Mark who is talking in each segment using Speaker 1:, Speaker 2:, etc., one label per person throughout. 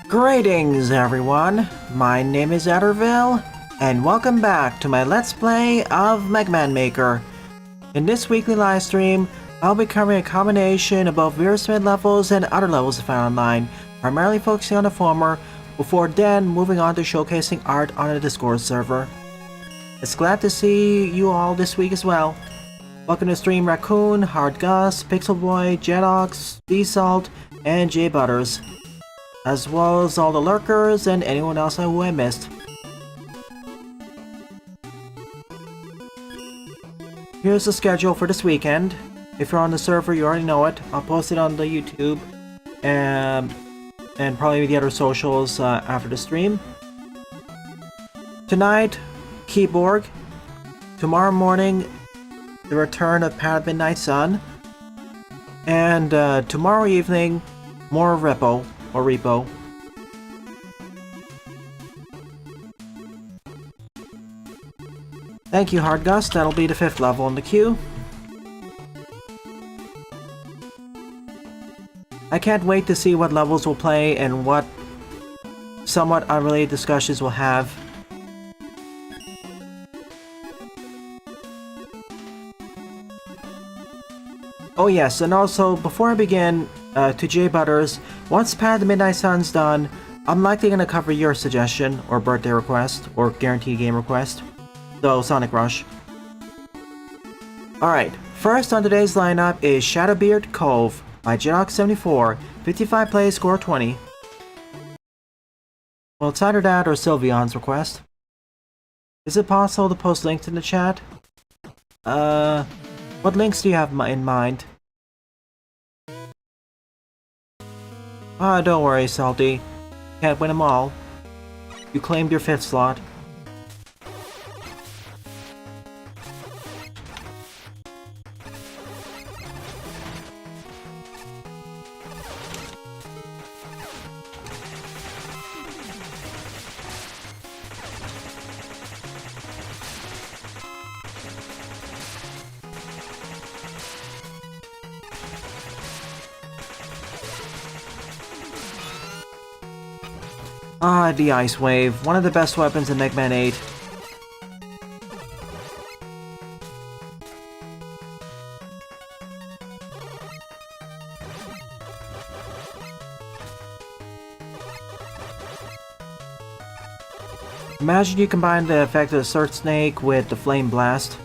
Speaker 1: Greetings everyone, my name is Etterville, and welcome back to my Let's Play of Mega Man Maker. In this weekly live stream, I'll be covering a combination of both Veersmith levels and other levels I found online, primarily focusing on the former, before then moving on to showcasing art on the Discord server. It's glad to see you all this week as well. Welcome to stream Raccoon, Hard Gus, Pixel Boy, Jetox, D-Salt, and J Butters, as well as all the lurkers and anyone else who I missed. Here's the schedule for this weekend. If you're on the server, you already know it. I'll post it on the YouTube and probably the other socials after the stream. Tonight, Keyboard. Tomorrow morning, the return of Path of Midnight Sun. And tomorrow evening, more Repo. Or Repo. Thank you, Hardgust. That'll be the 5th level in the queue. I can't wait to see what levels we'll play and what somewhat unrelated discussions we'll have. Oh yes, and also, before I begin, to J Butters, once Path of the Midnight Sun's done, I'm likely going to cover your suggestion, or birthday request, or guaranteed game request. So, Sonic Rush. Alright, first on today's lineup is Shadowbeard Cove by Jetox74, 55 plays, score 20. Well, it's either that or Sylveon's request. Is it possible to post links in the chat? What links do you have in mind? Ah, don't worry, Salty. Can't win them all. You claimed your 5th slot. Ah, the Ice Wave, one of the best weapons in Mega Man 8. Imagine you combine the effect of the Surf Snake with the Flame Blast.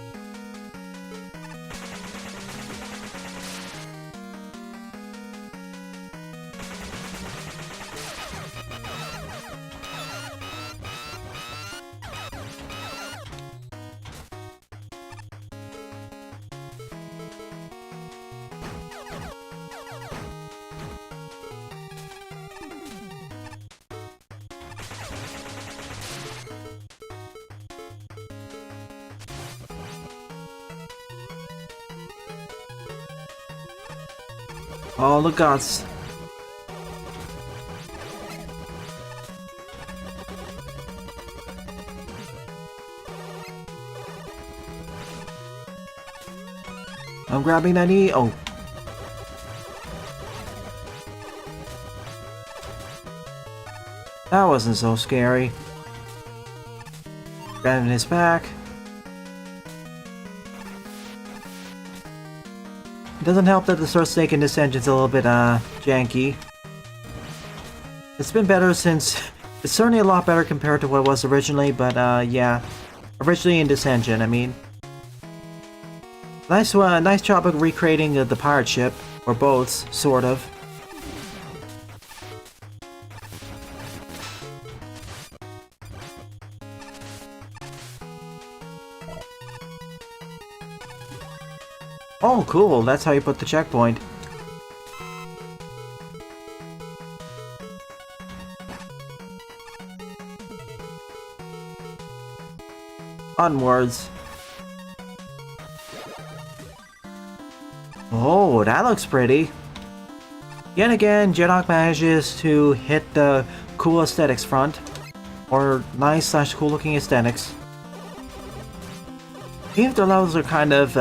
Speaker 1: All the guts. I'm grabbing that knee. Oh. That wasn't so scary. Grabbing his back. It doesn't help that the Sword Snake in this engine's a little bit, janky. It's been better since... It's certainly a lot better compared to what it was originally, but, yeah. Originally in this engine, I mean. Nice job of recreating the pirate ship. Or boats, sort of. Oh, cool. That's how you put the checkpoint. Onwards. Oh, that looks pretty. Yet again, Jedok manages to hit the cool aesthetics front. Or nice/cool looking aesthetics. Even if the levels are kind of,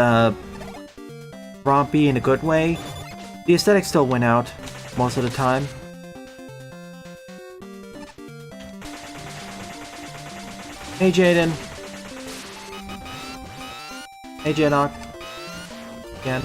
Speaker 1: rompy in a good way, the aesthetics still win out most of the time. Hey Jaden. Hey Jedok. Again.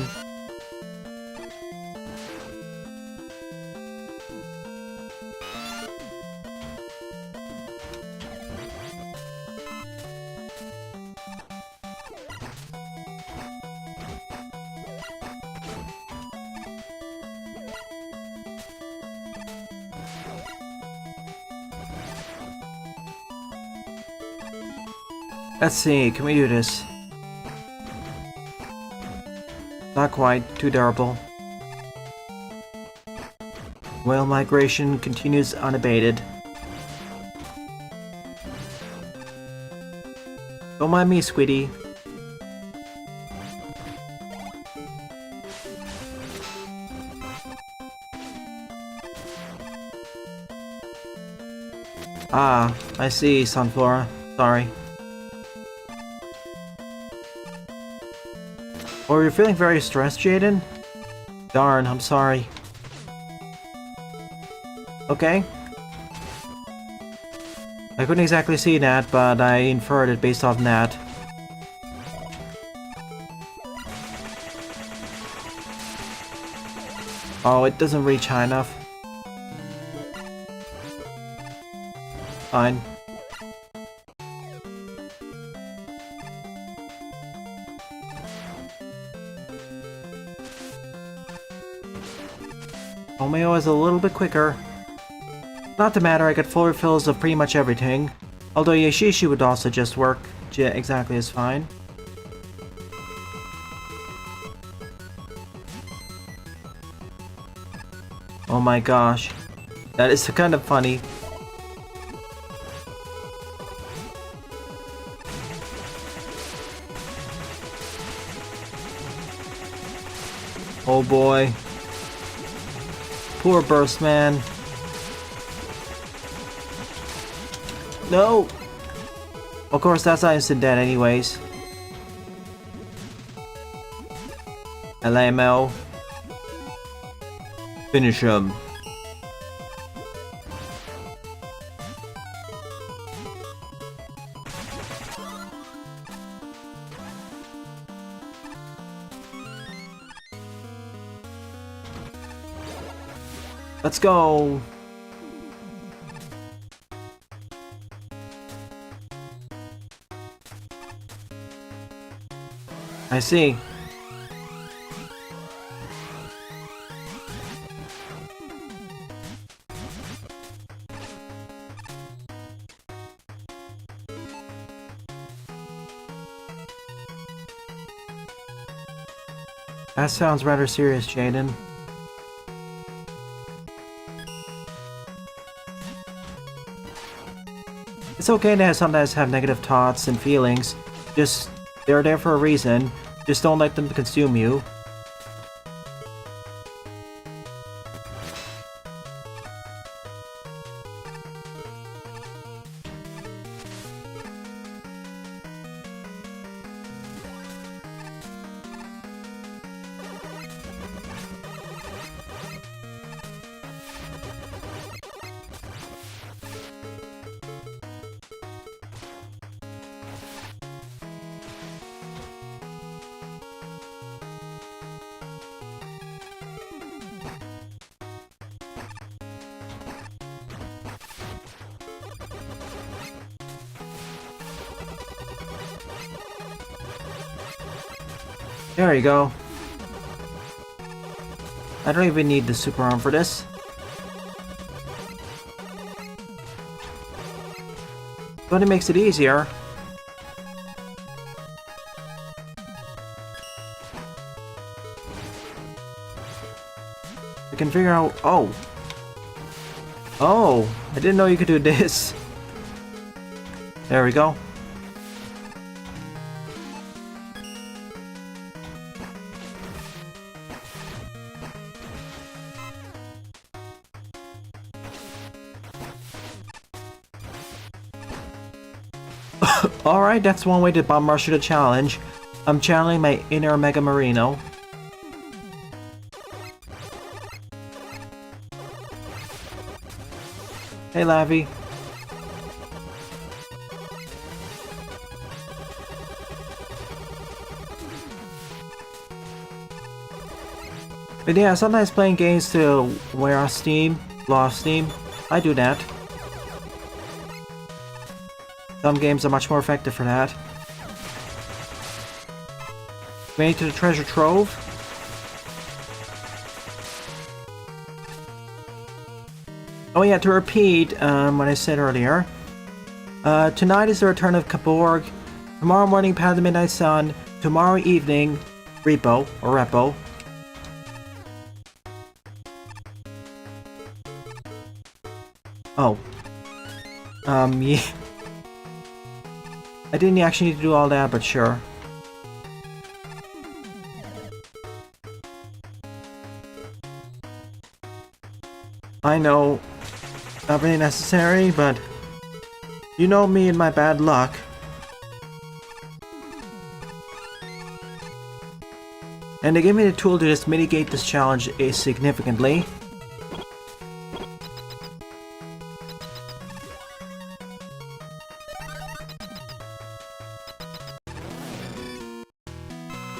Speaker 1: Let's see, can we do this? Not quite, too durable. Whale migration continues unabated. Don't mind me, Squiddy. Ah, I see, Sunflora. Sorry. Oh, you're feeling very stressed, Jaden? Darn, I'm sorry. Okay. I couldn't exactly see that, but I inferred it based off that. Oh, it doesn't reach high enough. Fine. Omeo is a little bit quicker. Not to matter, I got full refills of pretty much everything. Although Yashishi would also just work exactly as fine. Oh my gosh. That is kind of funny. Oh boy. Poor Burst Man. No! Of course, that's not instant dead anyways. LML. Finish him. Let's go! I see. That sounds rather serious, Jaden. It's okay to sometimes have negative thoughts and feelings. Just, they're there for a reason. Just don't let them consume you. There you go. I don't even need the super arm for this. But it makes it easier. I can figure out... Oh! Oh! I didn't know you could do this. There we go. Alright, that's one way to bomb rush the challenge. I'm channeling my inner Mega Marino. Hey, Lavi. But yeah, sometimes playing games to wear off steam, blow off steam, I do that. Some games are much more effective for that. Made to the treasure trove. Oh yeah, to repeat what I said earlier. Tonight is the return of Kaborg. Tomorrow morning, Path of the Midnight Sun. Tomorrow evening, Repo, or Repo. Oh. Yeah. I didn't actually need to do all that, but sure. I know, not really necessary, but you know me and my bad luck. And they gave me the tool to just mitigate this challenge significantly.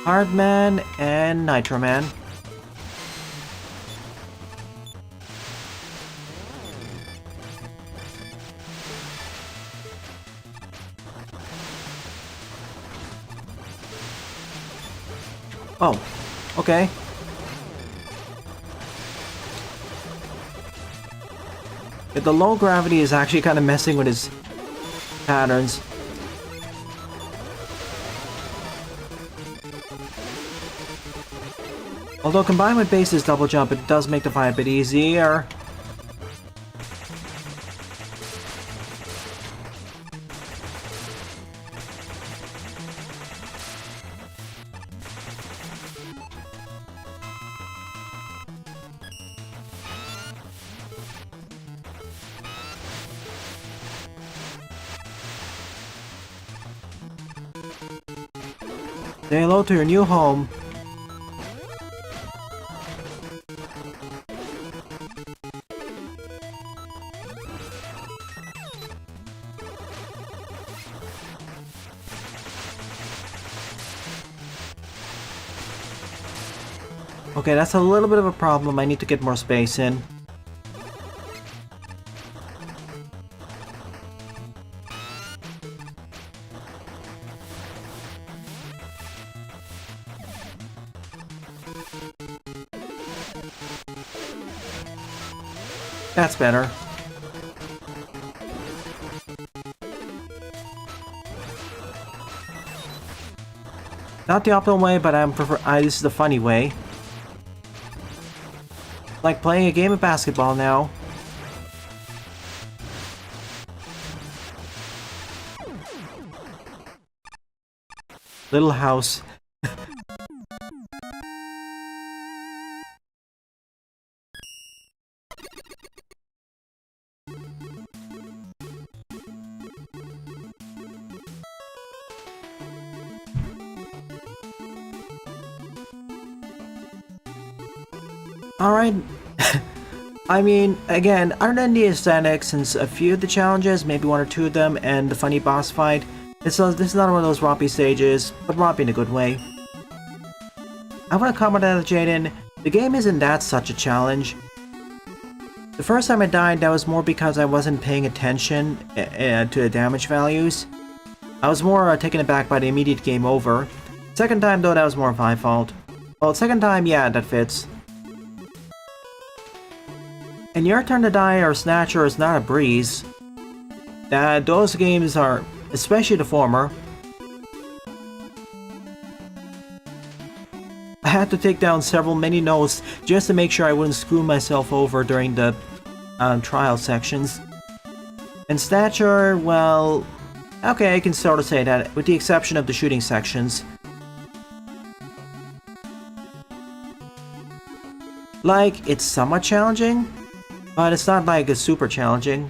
Speaker 1: Hardman and Nitro Man. Oh, okay. Yeah, the low gravity is actually kind of messing with his patterns. Although combined with base's double jump, it does make the fight a bit easier. Say hello to your new home. Okay, that's a little bit of a problem. I need to get more space in. That's better. Not the optimal way, but this is the funny way. Like playing a game of basketball now. Little house. Alright. I mean, again, other than the aesthetics and a few of the challenges, maybe one or two of them, and the funny boss fight, this is not one of those rompy stages, but rompy in a good way. I want to comment on Jaden, the game isn't that such a challenge. The first time I died, that was more because I wasn't paying attention to the damage values. I was more taken aback by the immediate game over. Second time though, that was more of my fault. Well, second time, yeah, that fits. And Your Turn to Die or Snatcher is not a breeze. Those games are, especially the former. I had to take down several mini notes just to make sure I wouldn't screw myself over during the trial sections. And Snatcher, well, okay, I can sort of say that, with the exception of the shooting sections. Like, it's somewhat challenging, but it's not like it's super challenging.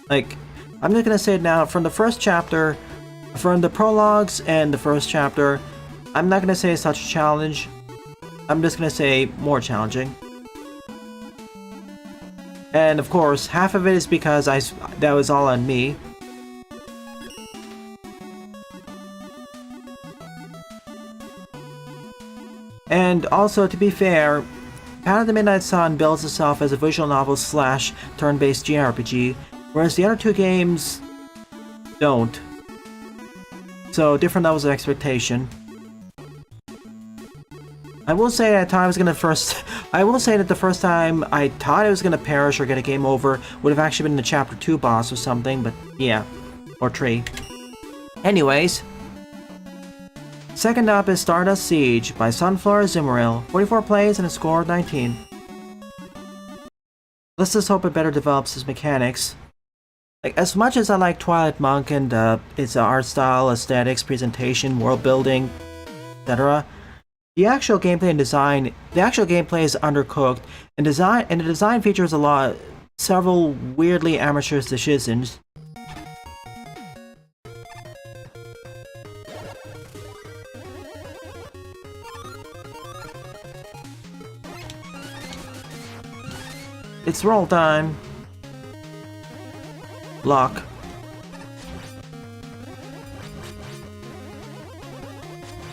Speaker 1: Like, I'm just gonna say it now, from the first chapter, from the prologues and the first chapter, I'm not gonna say it's such a challenge. I'm just gonna say more challenging. And of course, half of it is because that was all on me. And also, to be fair, Path of the Midnight Sun builds itself as a visual novel / turn-based JRPG, whereas the other two games don't. So, different levels of expectation. I will say that the first time I thought I was gonna perish or get a game over would have actually been the Chapter 2 boss or something, but yeah. Or 3. Anyways. Second up is Stardust Siege by Sunflower Zimmeril. 44 plays and a score of 19. Let's just hope it better develops its mechanics. Like, as much as I like Twilight Monk and its art style, aesthetics, presentation, world building, etc., the actual gameplay is undercooked, and the design features several weirdly amateurish decisions. It's roll time. Lock.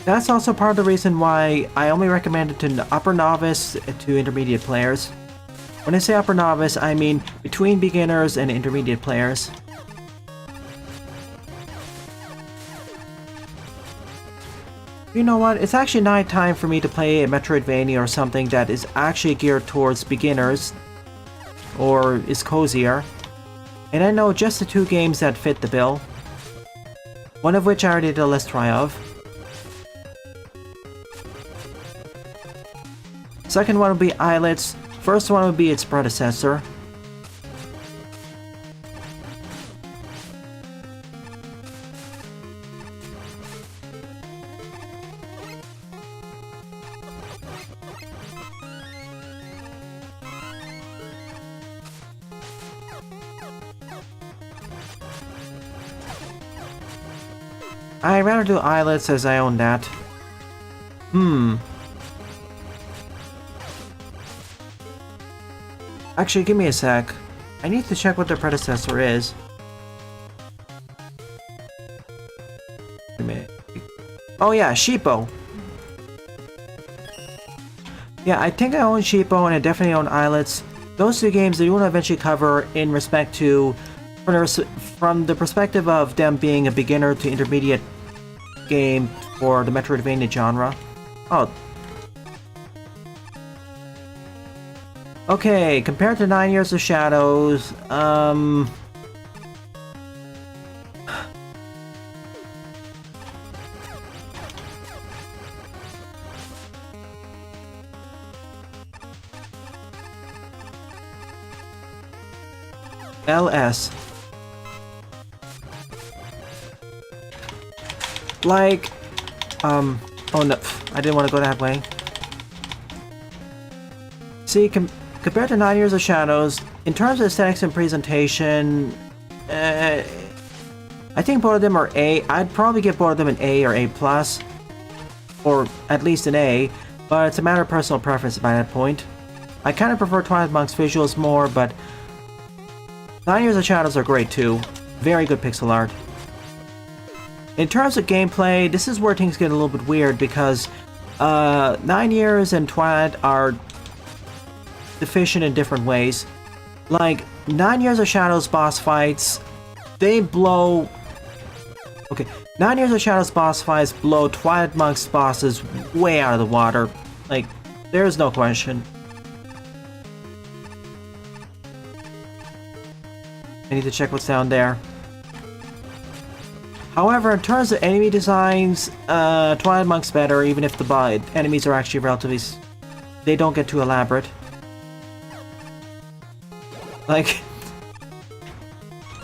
Speaker 1: That's also part of the reason why I only recommend it to upper novice to intermediate players. When I say upper novice, I mean between beginners and intermediate players. You know what? It's actually not time for me to play a Metroidvania or something that is actually geared towards beginners, or is cozier. And I know just the two games that fit the bill. One of which I already did a Let's Try of. Second one would be Islets. First one would be its predecessor. I'd rather do Islets as I own that. Actually, give me a sec. I need to check what their predecessor is. Wait a minute. Oh yeah, Sheepo. Yeah, I think I own Sheepo and I definitely own Islets. Those two games I want to eventually cover in respect to, from the perspective of them being a beginner to intermediate game for the Metroidvania genre. Oh. Okay, compared to 9 Years of Shadows, LS. Like, oh no, I didn't want to go that way. See, compared to 9 Years of Shadows, in terms of aesthetics and presentation, I think both of them are A. I'd probably give both of them an A or A+, or at least an A, but it's a matter of personal preference by that point. I kind of prefer Twilight Monk's visuals more, but 9 Years of Shadows are great too. Very good pixel art. In terms of gameplay, this is where things get a little bit weird because 9 Years and Twilight are deficient in different ways. Like, 9 Years of Shadows boss fights, they blow... Okay, 9 Years of Shadows boss fights blow Twilight Monk's bosses way out of the water. Like, there's no question. I need to check what's down there. However, in terms of enemy designs, Twilight Monk's better, even if the enemies are actually relatively... They don't get too elaborate. Like...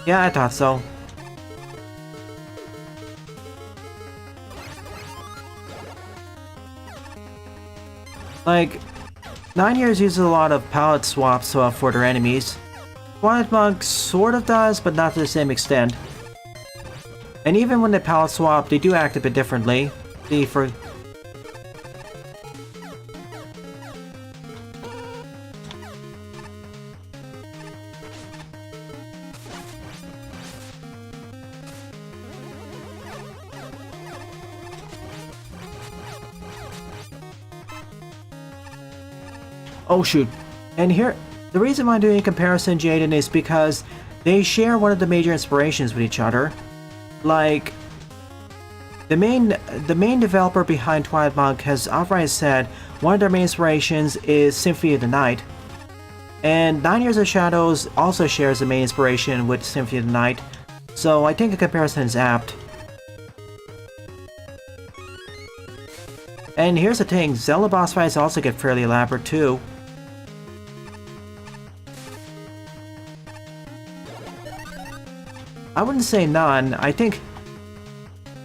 Speaker 1: Yeah, I thought so. Like, 9 Years uses a lot of palette swaps for their enemies. Twilight Monk sort of does, but not to the same extent. And even when they palette swap, they do act a bit differently. See, for... Oh shoot. And here, the reason why I'm doing a comparison, Jaden, is because they share one of the major inspirations with each other. Like, the main developer behind Twilight Monk has outright said one of their main inspirations is Symphony of the Night. And 9 Years of Shadows also shares the main inspiration with Symphony of the Night, so I think a comparison is apt. And here's the thing, Zelda boss fights also get fairly elaborate too. I wouldn't say none. I think,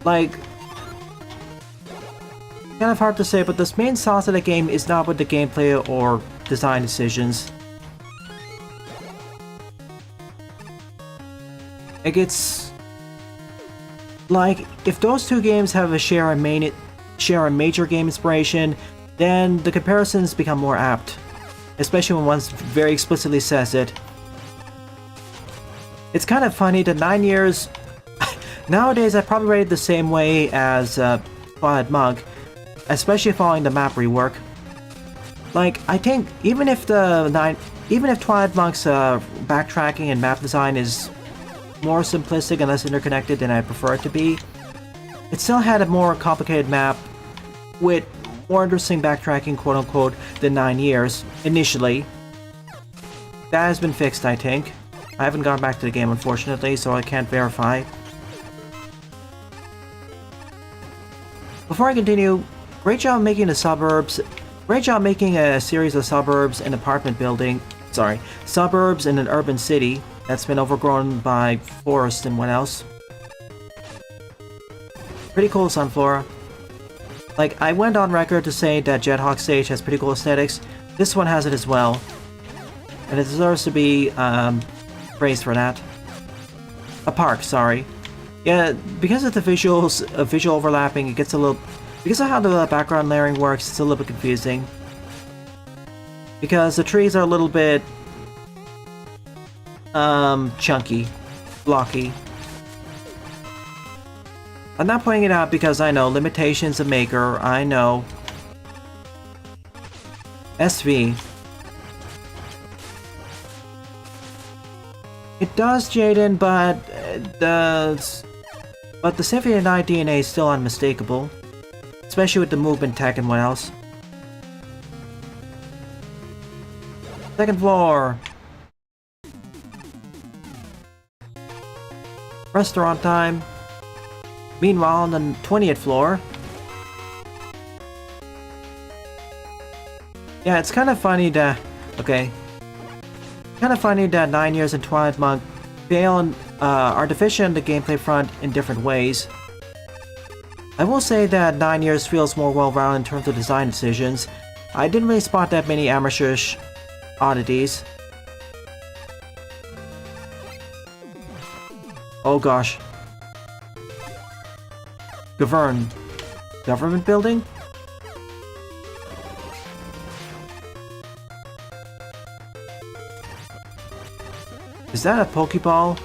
Speaker 1: like, kind of hard to say, but the main sauce of the game is not with the gameplay or design decisions. Like, it's like, if those two games have a share a major game inspiration, then the comparisons become more apt, especially when one very explicitly says it. It's kind of funny that 9 Years... Nowadays, I probably rate it the same way as Twilight Monk, especially following the map rework. Like, I think even if Twilight Monk's backtracking and map design is more simplistic and less interconnected than I prefer it to be, it still had a more complicated map with more interesting backtracking, quote-unquote, than 9 Years, initially. That has been fixed, I think. I haven't gone back to the game, unfortunately, so I can't verify. Before I continue, great job making the suburbs. Great job making a series of suburbs and apartment building. Sorry, suburbs in an urban city that's been overgrown by forests and what else. Pretty cool, Sunflora. Like, I went on record to say that Jet Hawk Stage has pretty cool aesthetics. This one has it as well. And it deserves to be, praised for that. A park, sorry. Yeah, because of the visual overlapping, it gets a little... Because of how the background layering works, it's a little bit confusing. Because the trees are a little bit... chunky. Blocky. I'm not pointing it out because I know, limitations of Maker, I know. SV. It does, Jaden, but the Symphony of the Night DNA is still unmistakable, especially with the movement tech and what else. Second floor. Restaurant time. Meanwhile, on the 20th floor. Yeah, it's kind of funny that... Okay. Kind of funny that 9 Years and Twilight Monk fail and are deficient on the gameplay front in different ways. I will say that 9 Years feels more well-rounded in terms of design decisions. I didn't really spot that many amateurish oddities. Oh gosh. Government building? Is that a Pokeball?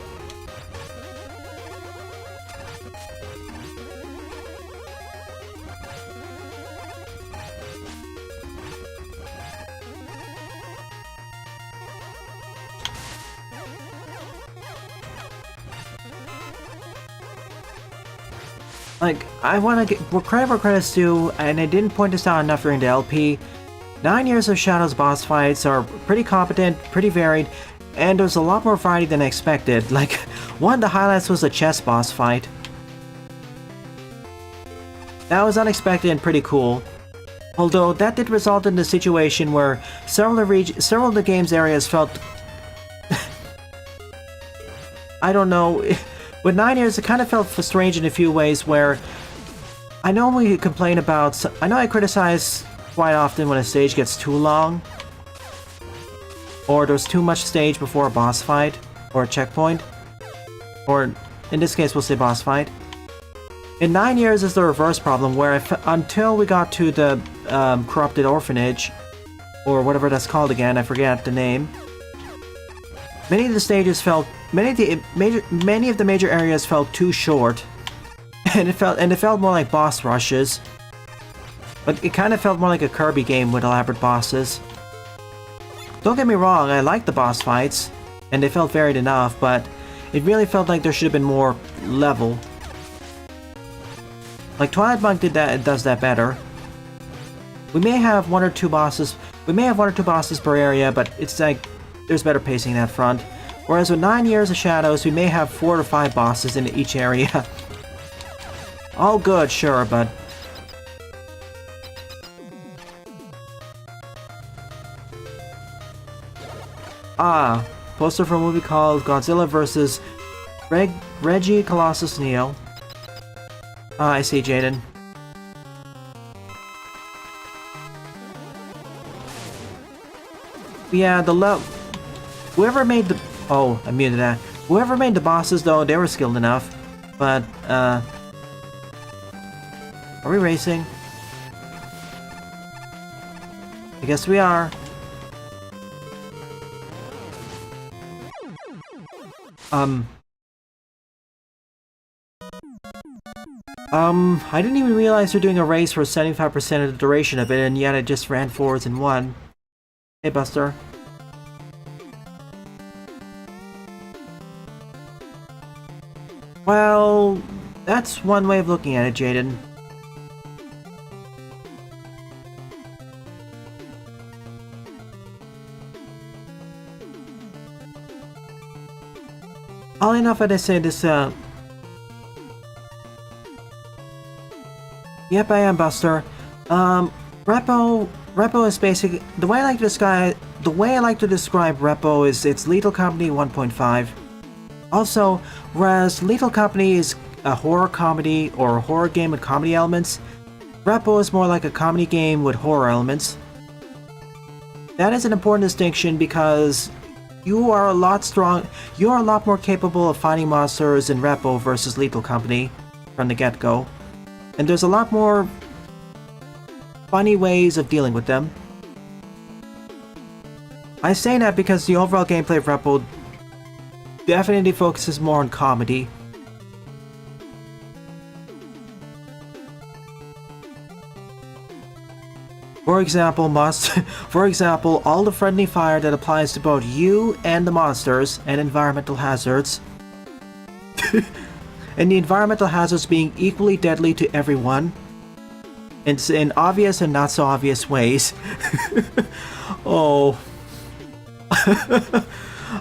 Speaker 1: Like, I want to get credit where credit's due, and I didn't point this out enough during the LP. 9 Years of Shadows boss fights are pretty competent, pretty varied, and there's a lot more variety than I expected. Like, one of the highlights was the chess boss fight. That was unexpected and pretty cool. Although that did result in a situation where several of the game's areas felt... I don't know... With 9 Years, it kind of felt strange in a few ways where... I know we complain about... I know I criticize quite often when a stage gets too long. Or there's too much stage before a boss fight. Or a checkpoint. Or, in this case, we'll say boss fight. In 9 Years is the reverse problem, where until we got to the corrupted orphanage, or whatever that's called again, I forget the name. Many of the stages felt, many of the major areas felt too short, and it felt more like boss rushes. But it kind of felt more like a Kirby game with elaborate bosses. Don't get me wrong, I liked the boss fights, and they felt varied enough, but it really felt like there should have been more level. Like Twilight Monk does that better. We may have one or two bosses per area, but it's like there's better pacing in that front. Whereas with 9 Years of Shadows, we may have 4 to 5 bosses in each area. All good, sure, but... Ah, poster for a movie called Godzilla vs. Reggie Colossus Neo. Ah, I see, Jaden. Yeah, whoever made the... Oh, I muted that. Whoever made the bosses, though, they were skilled enough. But, are we racing? I guess we are. I didn't even realize they're doing a race for 75% of the duration of it, and yet I just ran forwards and won. Hey, Buster. Well, that's one way of looking at it, Jaden. All enough that I say this, Yep, I am, Buster. Repo is basically... The way I like to describe Repo is it's Lethal Company 1.5. Also, whereas Lethal Company is a horror comedy or a horror game with comedy elements, Repo is more like a comedy game with horror elements. That is an important distinction because you are a lot more capable of fighting monsters in Repo versus Lethal Company from the get-go. And there's a lot more funny ways of dealing with them. I say that because the overall gameplay of Repo definitely focuses more on comedy. For example, all the friendly fire that applies to both you and the monsters and environmental hazards. And the environmental hazards being equally deadly to everyone. In obvious and not so obvious ways. Oh.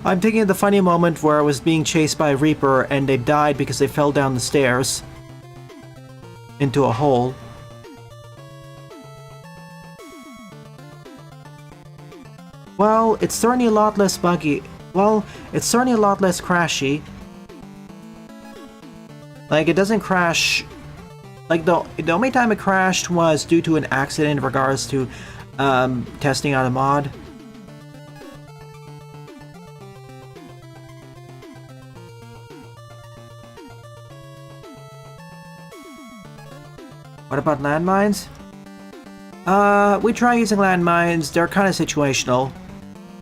Speaker 1: I'm thinking of the funny moment where I was being chased by a Reaper and they died because they fell down the stairs. Into a hole. Well, it's certainly a lot less buggy. Well, it's certainly a lot less crashy. Like, it doesn't crash... Like, the only time it crashed was due to an accident in regards to testing out a mod. What about landmines? We try using landmines, they're kind of situational.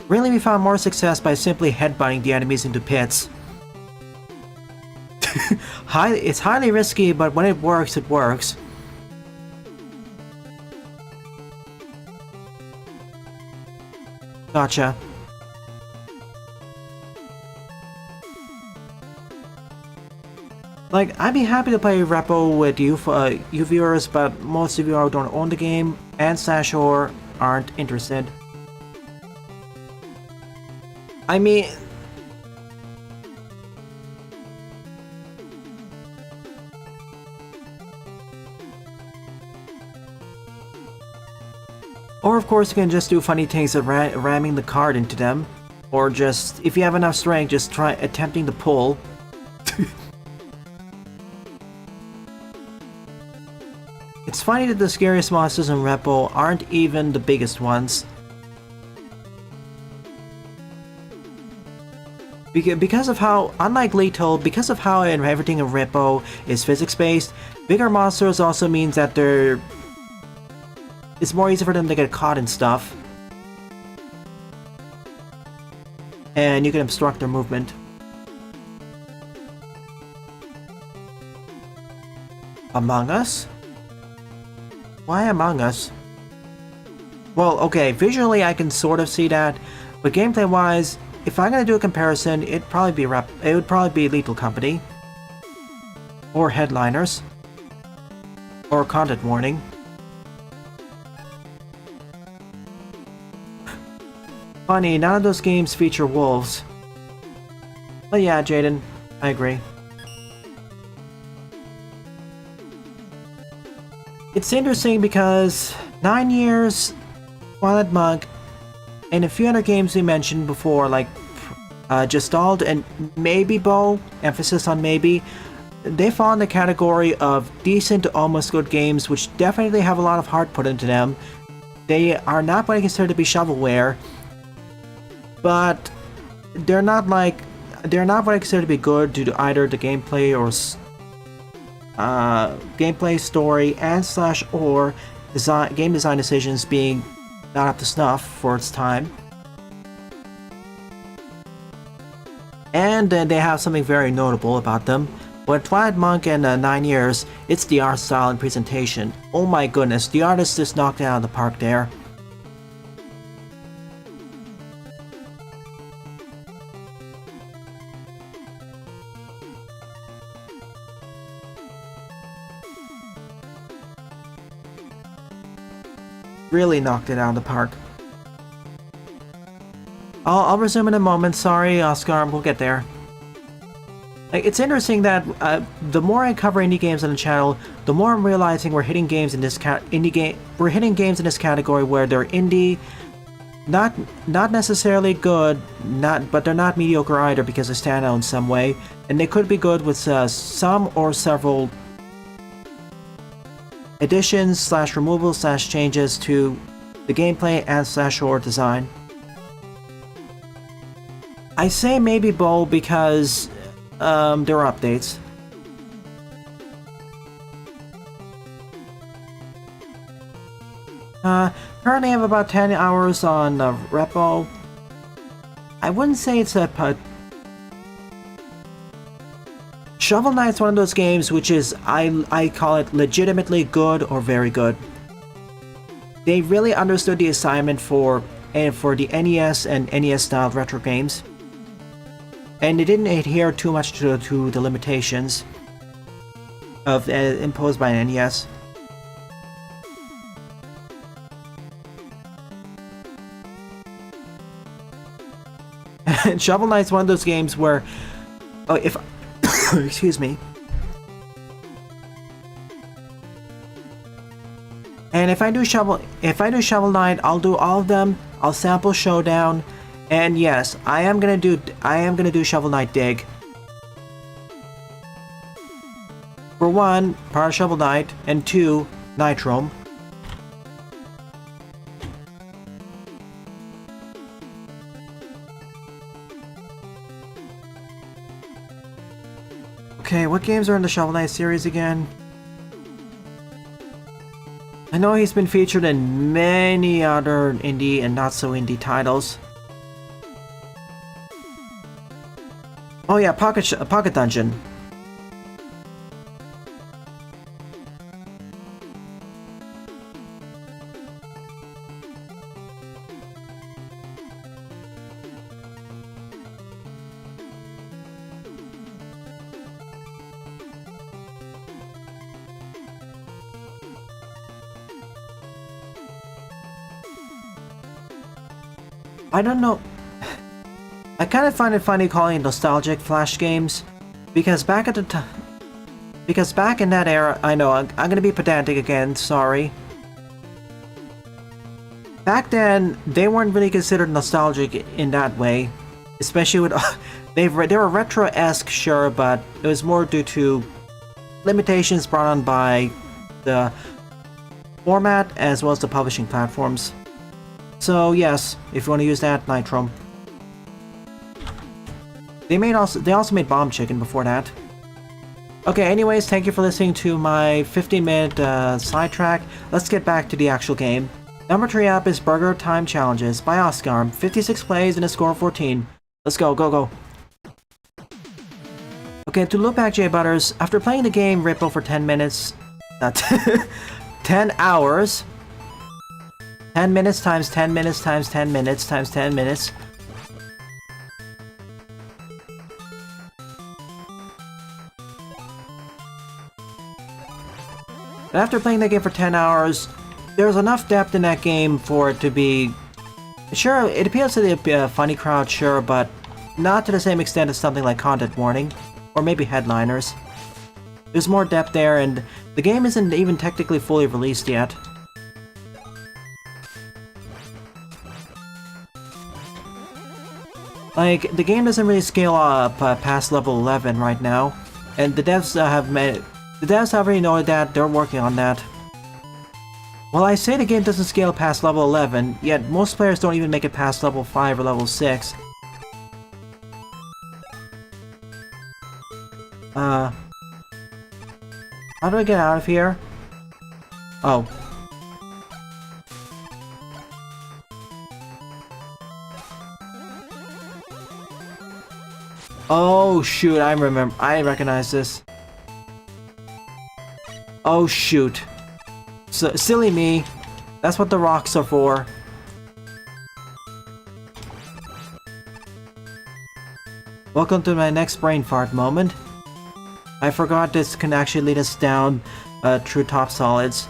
Speaker 1: Really, we found more success by simply headbutting the enemies into pits. It's highly risky, but when it works, it works. Gotcha. Like, I'd be happy to play Repo with you, you viewers, but most of you who don't own the game and slash or aren't interested. I mean... Or of course you can just do funny things of ramming the card into them. Or just, if you have enough strength, just try attempting to pull. It's funny that the scariest monsters in Repo aren't even the biggest ones. Because of how, unlike Lethal, because of how everything in Repo is physics-based, bigger monsters also means that it's more easy for them to get caught in stuff. And you can obstruct their movement. Among Us? Why Among Us? Well, okay, visually I can sort of see that, but gameplay-wise, if I'm gonna do a comparison, it would probably be Lethal Company, or Headliners, or Content Warning. Funny, none of those games feature wolves. But yeah, Jaden, I agree. It's interesting because 9 years, Twilight Monk, and a few other games we mentioned before, like Gestalt and maybe Bow, emphasis on maybe, they fall in the category of decent to almost good games, which definitely have a lot of heart put into them. They are not what I consider to be shovelware, but they're not what I consider to be good due to either the gameplay or gameplay, story, and slash or game design decisions being not up to snuff for its time. And they have something very notable about them. But Twilight Monk and 9 years, it's the art style and presentation. Oh my goodness, the artist just knocked it out of the park there. Really knocked it out of the park. I'll resume in a moment. Sorry, Oscar, we'll get there. It's interesting that the more I cover indie games on the channel, the more I'm realizing we're hitting games in this category where they're indie, not necessarily good, but they're not mediocre either because they stand out in some way, and they could be good with some or several additions slash removals slash changes to the gameplay and slash or design. I say maybe Bow because there are updates. Currently I have about 10 hours on Repo. I wouldn't say it's a Shovel Knight's one of those games which is, I call it legitimately good or very good. They really understood the assignment for the NES and NES-style retro games. And they didn't adhere too much to the limitations of imposed by an NES. And Shovel Knight's one of those games where, if excuse me. And if I do Shovel Knight, I'll do all of them. I'll sample Showdown, and yes, I am gonna do Shovel Knight Dig. For one, part of Shovel Knight, and two, Nitrome. Okay, what games are in the Shovel Knight series again? I know he's been featured in many other indie and not so indie titles. Oh yeah, Pocket Dungeon. I don't know. I kind of find it funny calling it nostalgic Flash games, because back at the because back in that era, I know I'm gonna be pedantic again. Sorry. Back then, they weren't really considered nostalgic in that way, especially with they were retro-esque, sure, but it was more due to limitations brought on by the format as well as the publishing platforms. So yes, if you want to use that, Nitro. They also made Bomb Chicken before that. Okay, anyways, thank you for listening to my 15-minute sidetrack. Let's get back to the actual game. Number 3 up is Burger Time Challenges by Oscar. 56 plays and a score of 14. Let's go, go, go. Okay, to look back, Jay Butters, after playing the game Ripple for 10 minutes... 10 hours... 10 minutes times 10 minutes times 10 minutes times 10 minutes... After playing that game for 10 hours, there's enough depth in that game for it to be... Sure, it appeals to the funny crowd, sure, but not to the same extent as something like Content Warning, or maybe Headliners. There's more depth there, and the game isn't even technically fully released yet. Like, the game doesn't really scale up past level 11 right now, and the devs have already noted that they're working on that. Well, I say the game doesn't scale past level 11, yet most players don't even make it past level 5 or level 6. How do I get out of here? Oh. Oh shoot, I recognize this. Oh shoot. So, silly me. That's what the rocks are for. Welcome to my next brain fart moment. I forgot this can actually lead us down true top solids.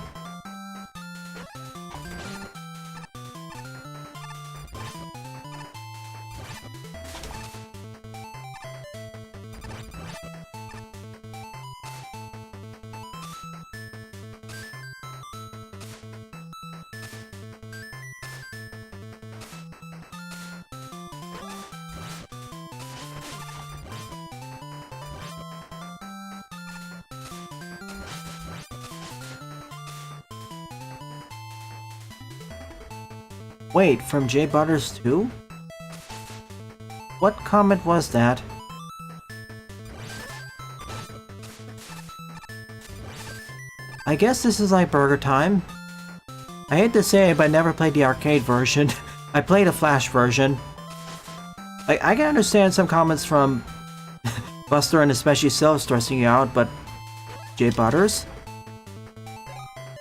Speaker 1: Wait, from J Butters too? What comment was that? I guess this is like Burger Time. I hate to say it, but I never played the arcade version. I played a Flash version. I can understand some comments from Buster and especially Sylv stressing you out, but J Butters?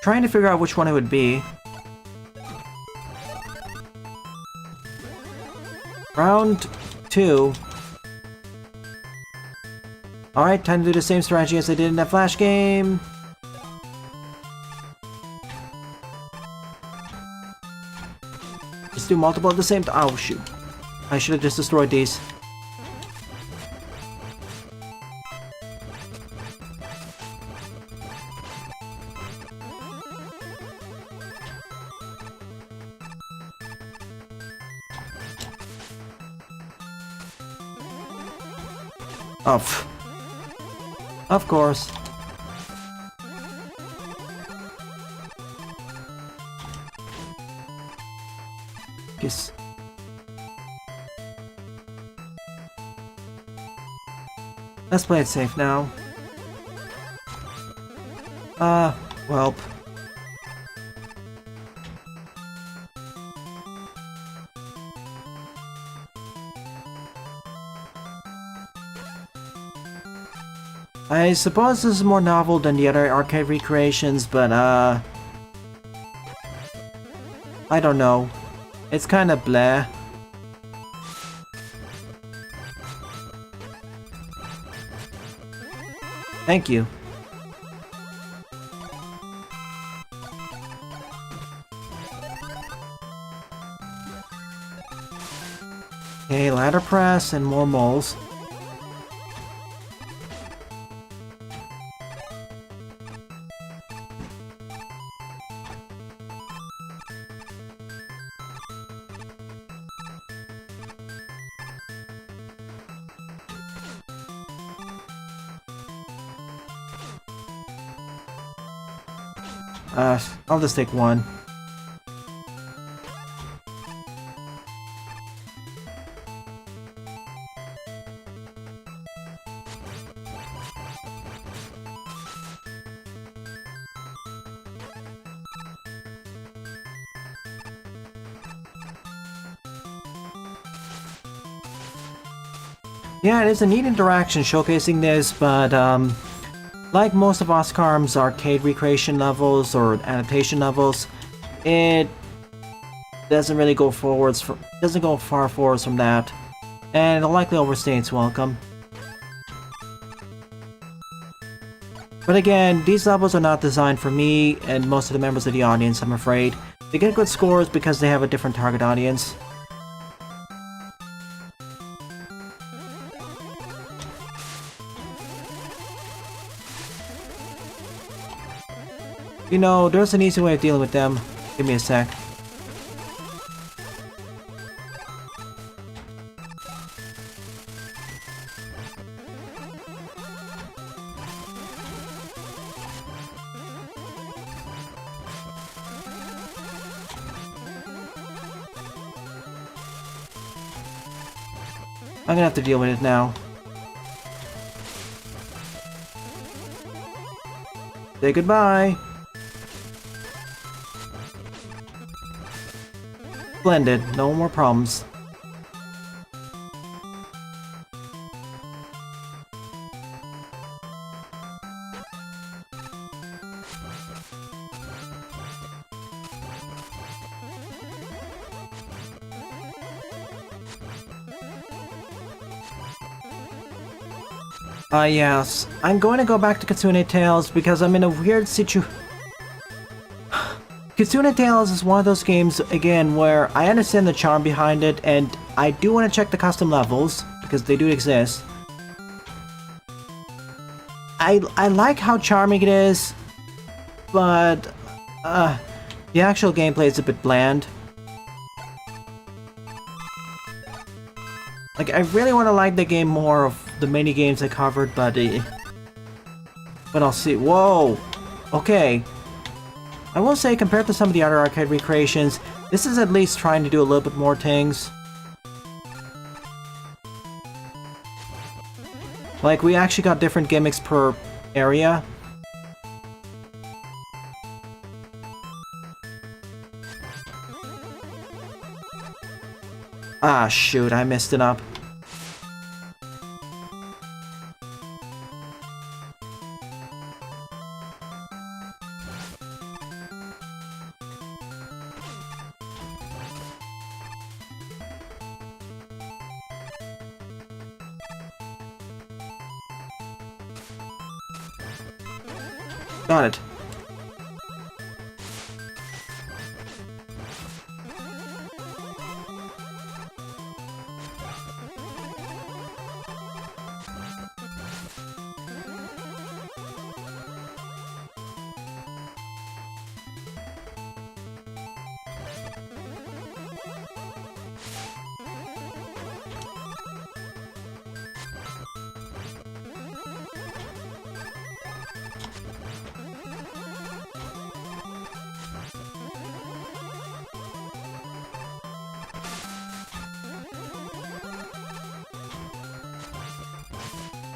Speaker 1: Trying to figure out which one it would be. Round 2. Alright, time to do the same strategy as I did in that Flash game. Just do multiple at the same time. Oh shoot. I should have just destroyed these. Oh, of course. Guess. Let's play it safe now. Welp. I suppose this is more novel than the other arcade recreations, but I don't know. It's kinda bleh. Thank you. Okay, ladder press and more moles. I'll just take one. Yeah, it is a neat interaction showcasing this, but like most of Oscar's arcade recreation levels or adaptation levels, it doesn't really go doesn't go far forwards from that, and it'll likely overstay its welcome. But again, these levels are not designed for me and most of the members of the audience, I'm afraid. They get good scores because they have a different target audience. You know, there's an easy way of dealing with them. Give me a sec. I'm gonna have to deal with it now. Say goodbye. Splendid, no more problems. Yes. I'm going to go back to Kitsune Tales because I'm in a weird Kitsune Tales is one of those games, again, where I understand the charm behind it, and I do want to check the custom levels, because they do exist. I like how charming it is, but the actual gameplay is a bit bland. Like, I really want to like the game more of the mini games I covered, but I'll see. Whoa! Okay. I will say, compared to some of the other arcade recreations, this is at least trying to do a little bit more things. Like, we actually got different gimmicks per area. Ah, shoot, I messed it up. Got it.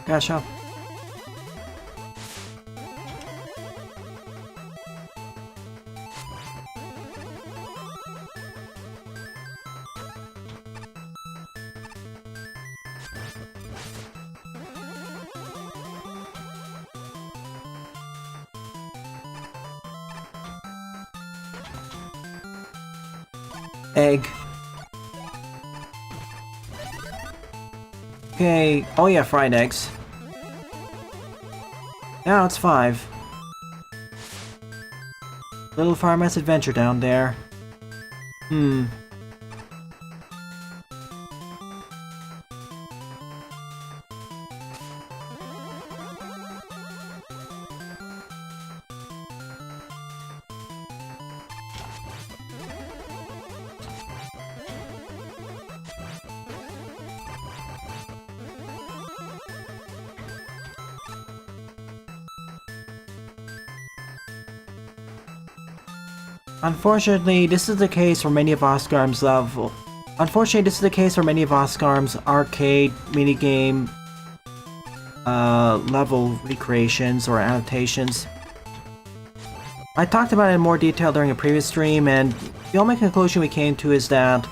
Speaker 1: Gotcha. Egg. Okay. Oh yeah, fried eggs. Now it's 5. Little farmhouse adventure down there. Unfortunately, this is the case for many of Oscar's level. Unfortunately, this is the case for many of Oscar's arcade minigame level recreations or adaptations. I talked about it in more detail during a previous stream, and the only conclusion we came to is that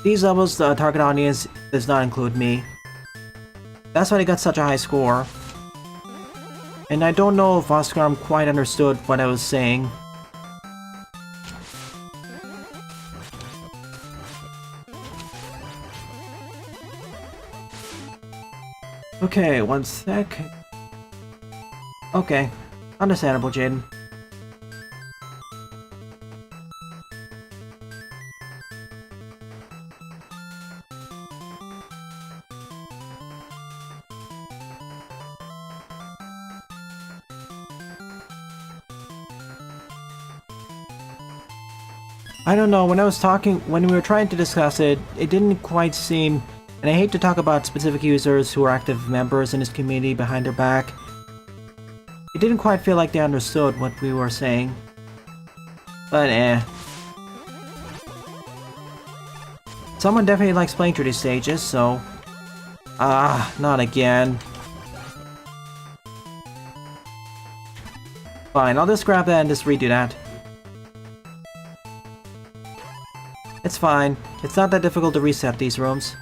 Speaker 1: these levels, the target audience does not include me. That's why they got such a high score. And I don't know if Oscar quite understood what I was saying. Okay, one sec. Okay, understandable, Jaden. I don't know, when we were trying to discuss it, it didn't quite seem, and I hate to talk about specific users who are active members in this community behind their back, it didn't quite feel like they understood what we were saying. But someone definitely likes playing through these stages, so... not again. Fine, I'll just grab that and just redo that. It's fine. It's not that difficult to reset these rooms.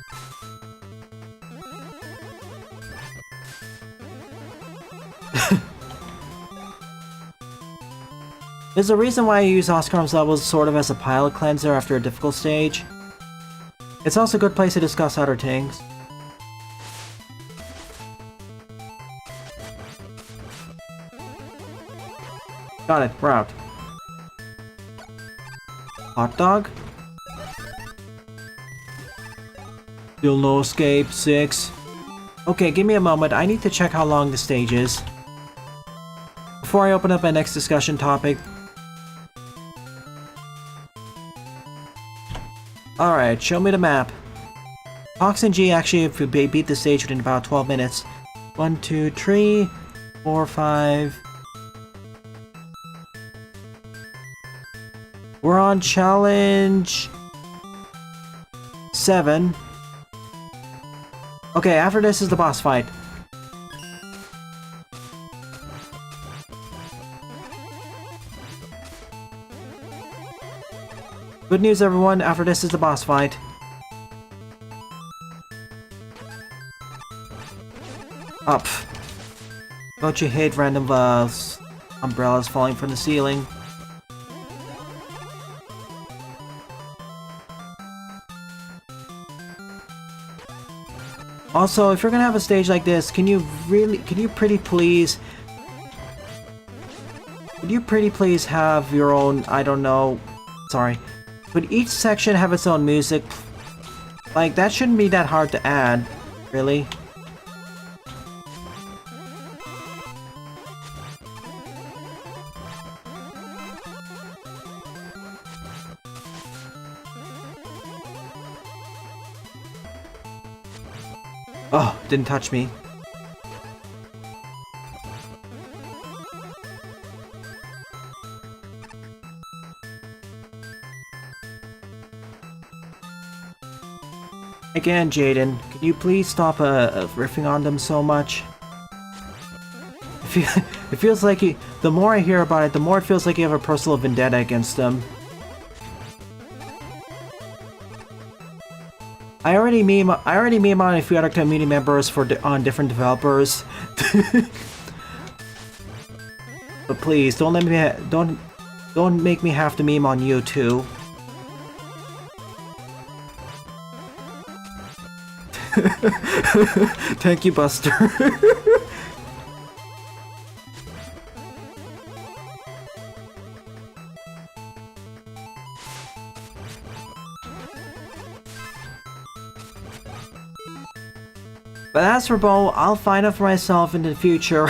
Speaker 1: There's a reason why I use Oscar's levels sort of as a palate cleanser after a difficult stage. It's also a good place to discuss other things. Got it, we're out. Hot dog? Still no escape, 6. Okay, give me a moment, I need to check how long the stage is. Before I open up my next discussion topic. Alright, show me the map. Fox and G actually if we beat the stage within about 12 minutes. 1, 2, 3, 4, 5... We're on challenge 7. Okay, after this is the boss fight. Good news, everyone, after this is the boss fight. Up. Don't you hate random umbrellas falling from the ceiling? Also, if you're gonna have a stage like this, can you pretty please have your own, I don't know, sorry, would each section have its own music? Like, that shouldn't be that hard to add, really. Oh, didn't touch me. Again, Jaden, can you please stop riffing on them so much? It feels like the more I hear about it, the more it feels like you have a personal vendetta against them. I already meme on a few other community members on different developers. But please don't make me have to meme on you too. Thank you, Buster. But as for Bo, I'll find out for myself in the future.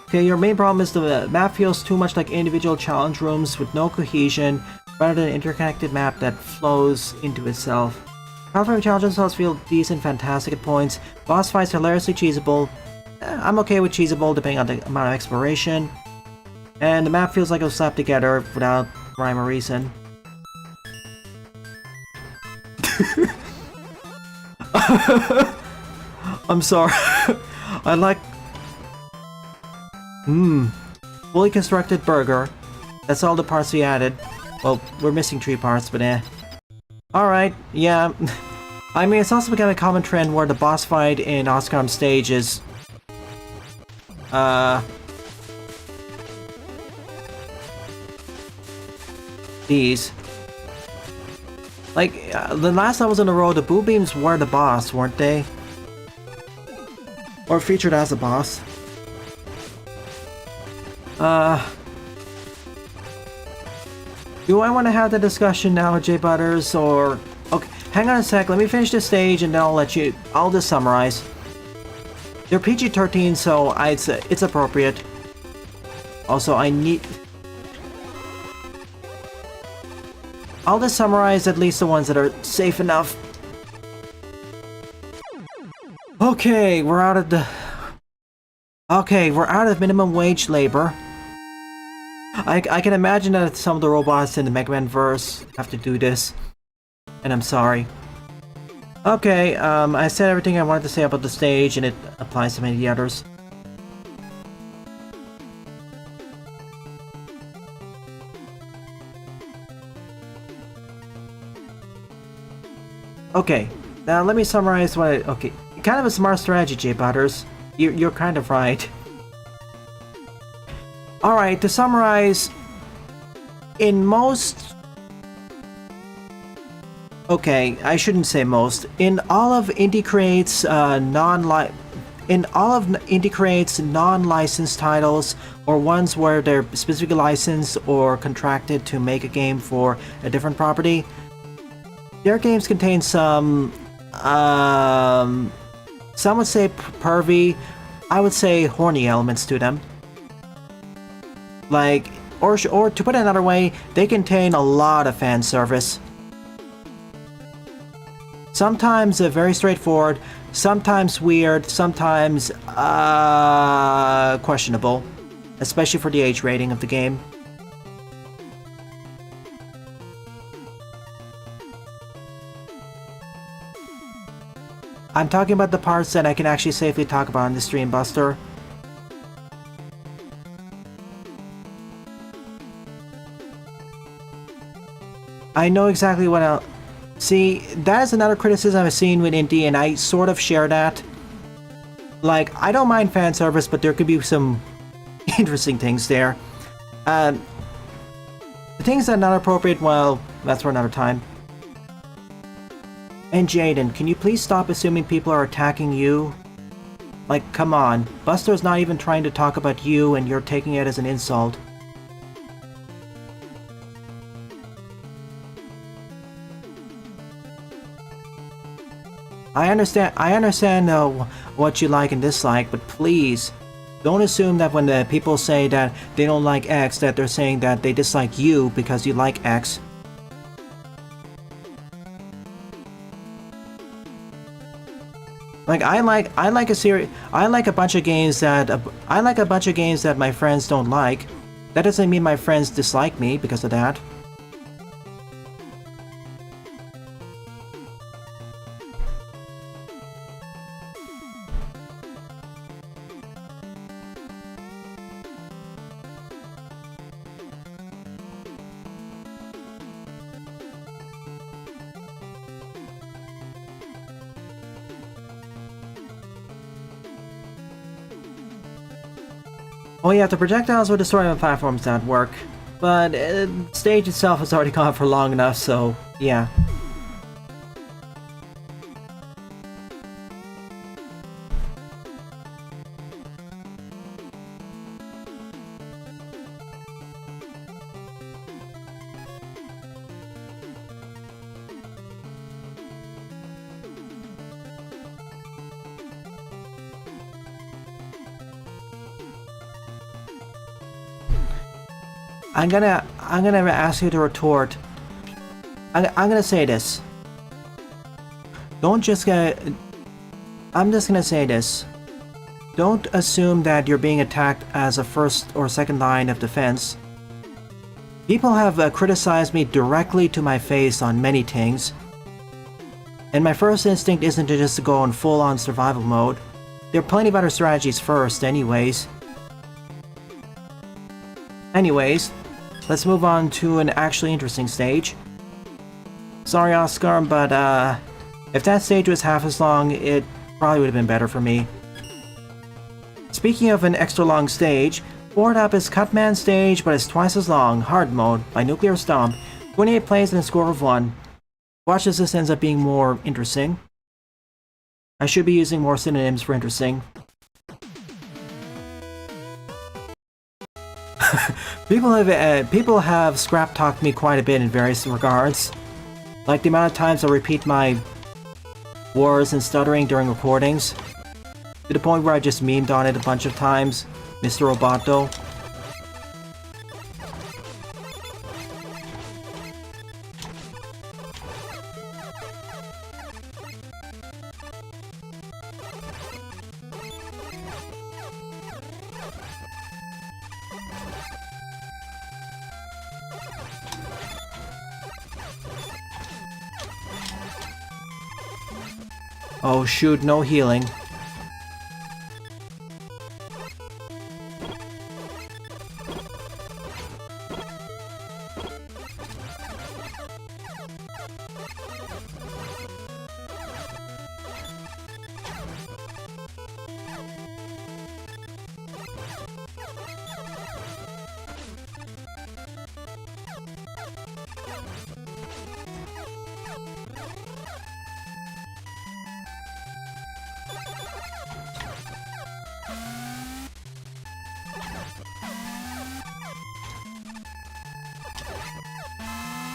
Speaker 1: Okay, your main problem is the map feels too much like individual challenge rooms with no cohesion, rather than an interconnected map that flows into itself. Platform challenges themselves feel decent, fantastic at points. Boss fights hilariously cheesable. I'm okay with cheesable depending on the amount of exploration. And the map feels like it was slapped together without rhyme or reason. I'm sorry. I like... Fully constructed burger. That's all the parts we added. Well, we're missing 3 parts, but eh. Alright, yeah. I mean, it's also become a common trend where the boss fight in Oscar stage is... these. Like, the last levels in a row, the boo beams were the boss, weren't they? Or featured as a boss. Do I want to have the discussion now, J Butters, or... Okay, hang on a sec, let me finish this stage and then I'll just summarize. They're PG-13, so it's appropriate. Also, I'll just summarize at least the ones that are safe enough. Okay, we're out of minimum wage labor. I can imagine that some of the robots in the Mega Man verse have to do this. And I'm sorry. Okay, I said everything I wanted to say about the stage, and it applies to many of the others. Okay, now let me summarize what okay, kind of a smart strategy, J Butters. You're kind of right. Alright, to summarize, in most... Okay, I shouldn't say most. In all of Indie Create's non-licensed titles, or ones where they're specifically licensed or contracted to make a game for a different property, their games contain some would say pervy, I would say horny elements to them. Like, or to put it another way, they contain a lot of fan service. Sometimes very straightforward, sometimes weird, sometimes questionable, especially for the age rating of the game. I'm talking about the parts that I can actually safely talk about in the stream, Buster. I know exactly what I'll... See, that is another criticism I've seen with Indie, and I sort of share that. Like, I don't mind fan service, but there could be some interesting things there. The things that are not appropriate, well, that's for another time. And Jaden, can you please stop assuming people are attacking you? Like, come on. Buster's not even trying to talk about you, and you're taking it as an insult. I understand what you like and dislike, but please, don't assume that when the people say that they don't like X, that they're saying that they dislike you because you like X. Like, I like a bunch of games that my friends don't like. That doesn't mean my friends dislike me because of that. Oh yeah, the projectiles were destroyed on platforms that work, but the stage itself has already gone for long enough, so yeah. I'm gonna ask you to retort. I'm gonna say this. I'm just gonna say this. don't assume that you're being attacked as a first or second line of defense. People have criticized me directly to my face on many things, and my first instinct isn't to just go in full-on survival mode. There are plenty better strategies first, anyways. Let's move on to an actually interesting stage. Sorry, Oscar, but if that stage was half as long, it probably would have been better for me. Speaking of an extra long stage, board up is Cutman stage, but it's twice as long, hard mode, by Nuclear Stomp, 28 plays and a score of 1. Watch as this ends up being more interesting. I should be using more synonyms for interesting. People have scrap-talked me quite a bit in various regards. Like the amount of times I repeat my words and stuttering during recordings, to the point where I just memed on it a bunch of times. Mr. Roboto. Oh shoot, no healing.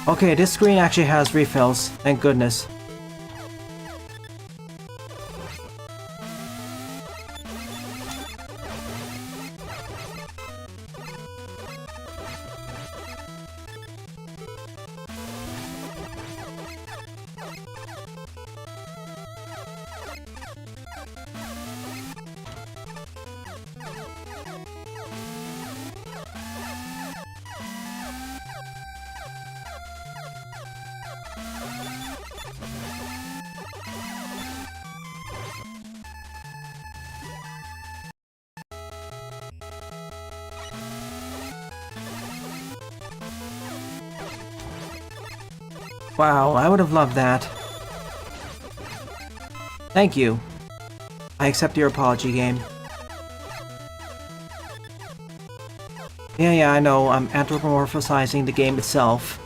Speaker 1: Okay, this screen actually has refills, thank goodness. Wow, I would have loved that. Thank you. I accept your apology, game. Yeah, I know, I'm anthropomorphizing the game itself.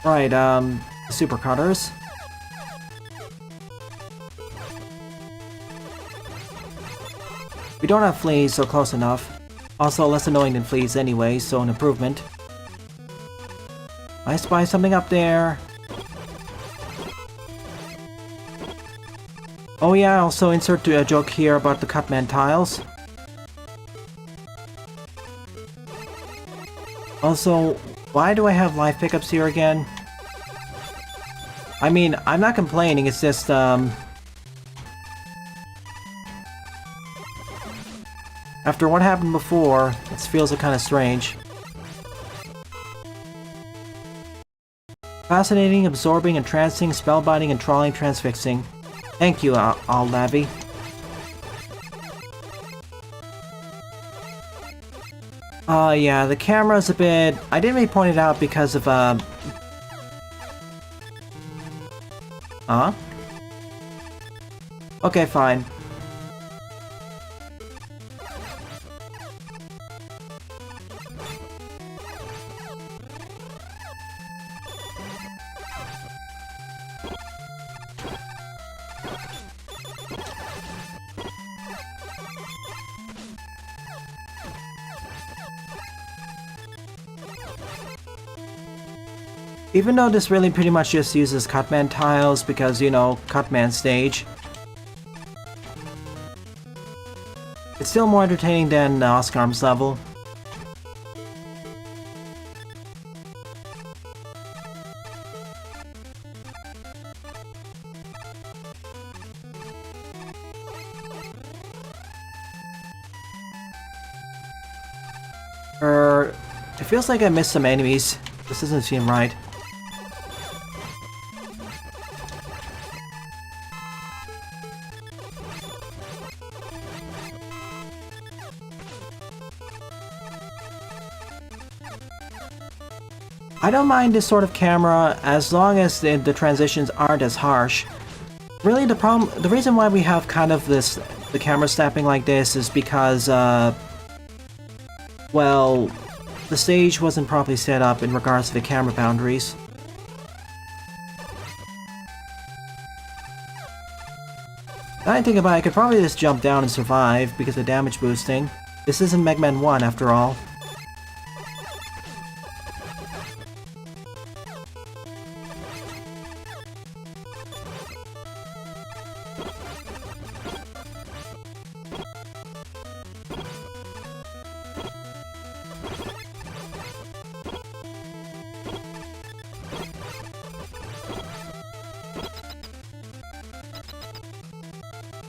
Speaker 1: Right, super cutters. We don't have fleas, so close enough. Also less annoying than fleas anyway, so an improvement. I spy something up there. Oh yeah, also insert a joke here about the Cutman tiles. Also, why do I have life pickups here again? I mean, I'm not complaining, it's just, after what happened before, it feels kind of strange. Fascinating, absorbing, entrancing, spellbinding, enthralling, transfixing. Thank you, Al Labby. Yeah, the camera's a bit... I didn't really point it out because of, Huh? Okay, fine. Even though this really pretty much just uses Cutman tiles because, you know, Cutman stage. It's still more entertaining than Oscar's level. It feels like I missed some enemies. This doesn't seem right. I don't mind this sort of camera as long as the transitions aren't as harsh. Really, the reason why we have kind of the camera snapping like this is because, well, the stage wasn't properly set up in regards to the camera boundaries. Now I think about it, I could probably just jump down and survive because of damage boosting. This isn't Mega Man 1 after all.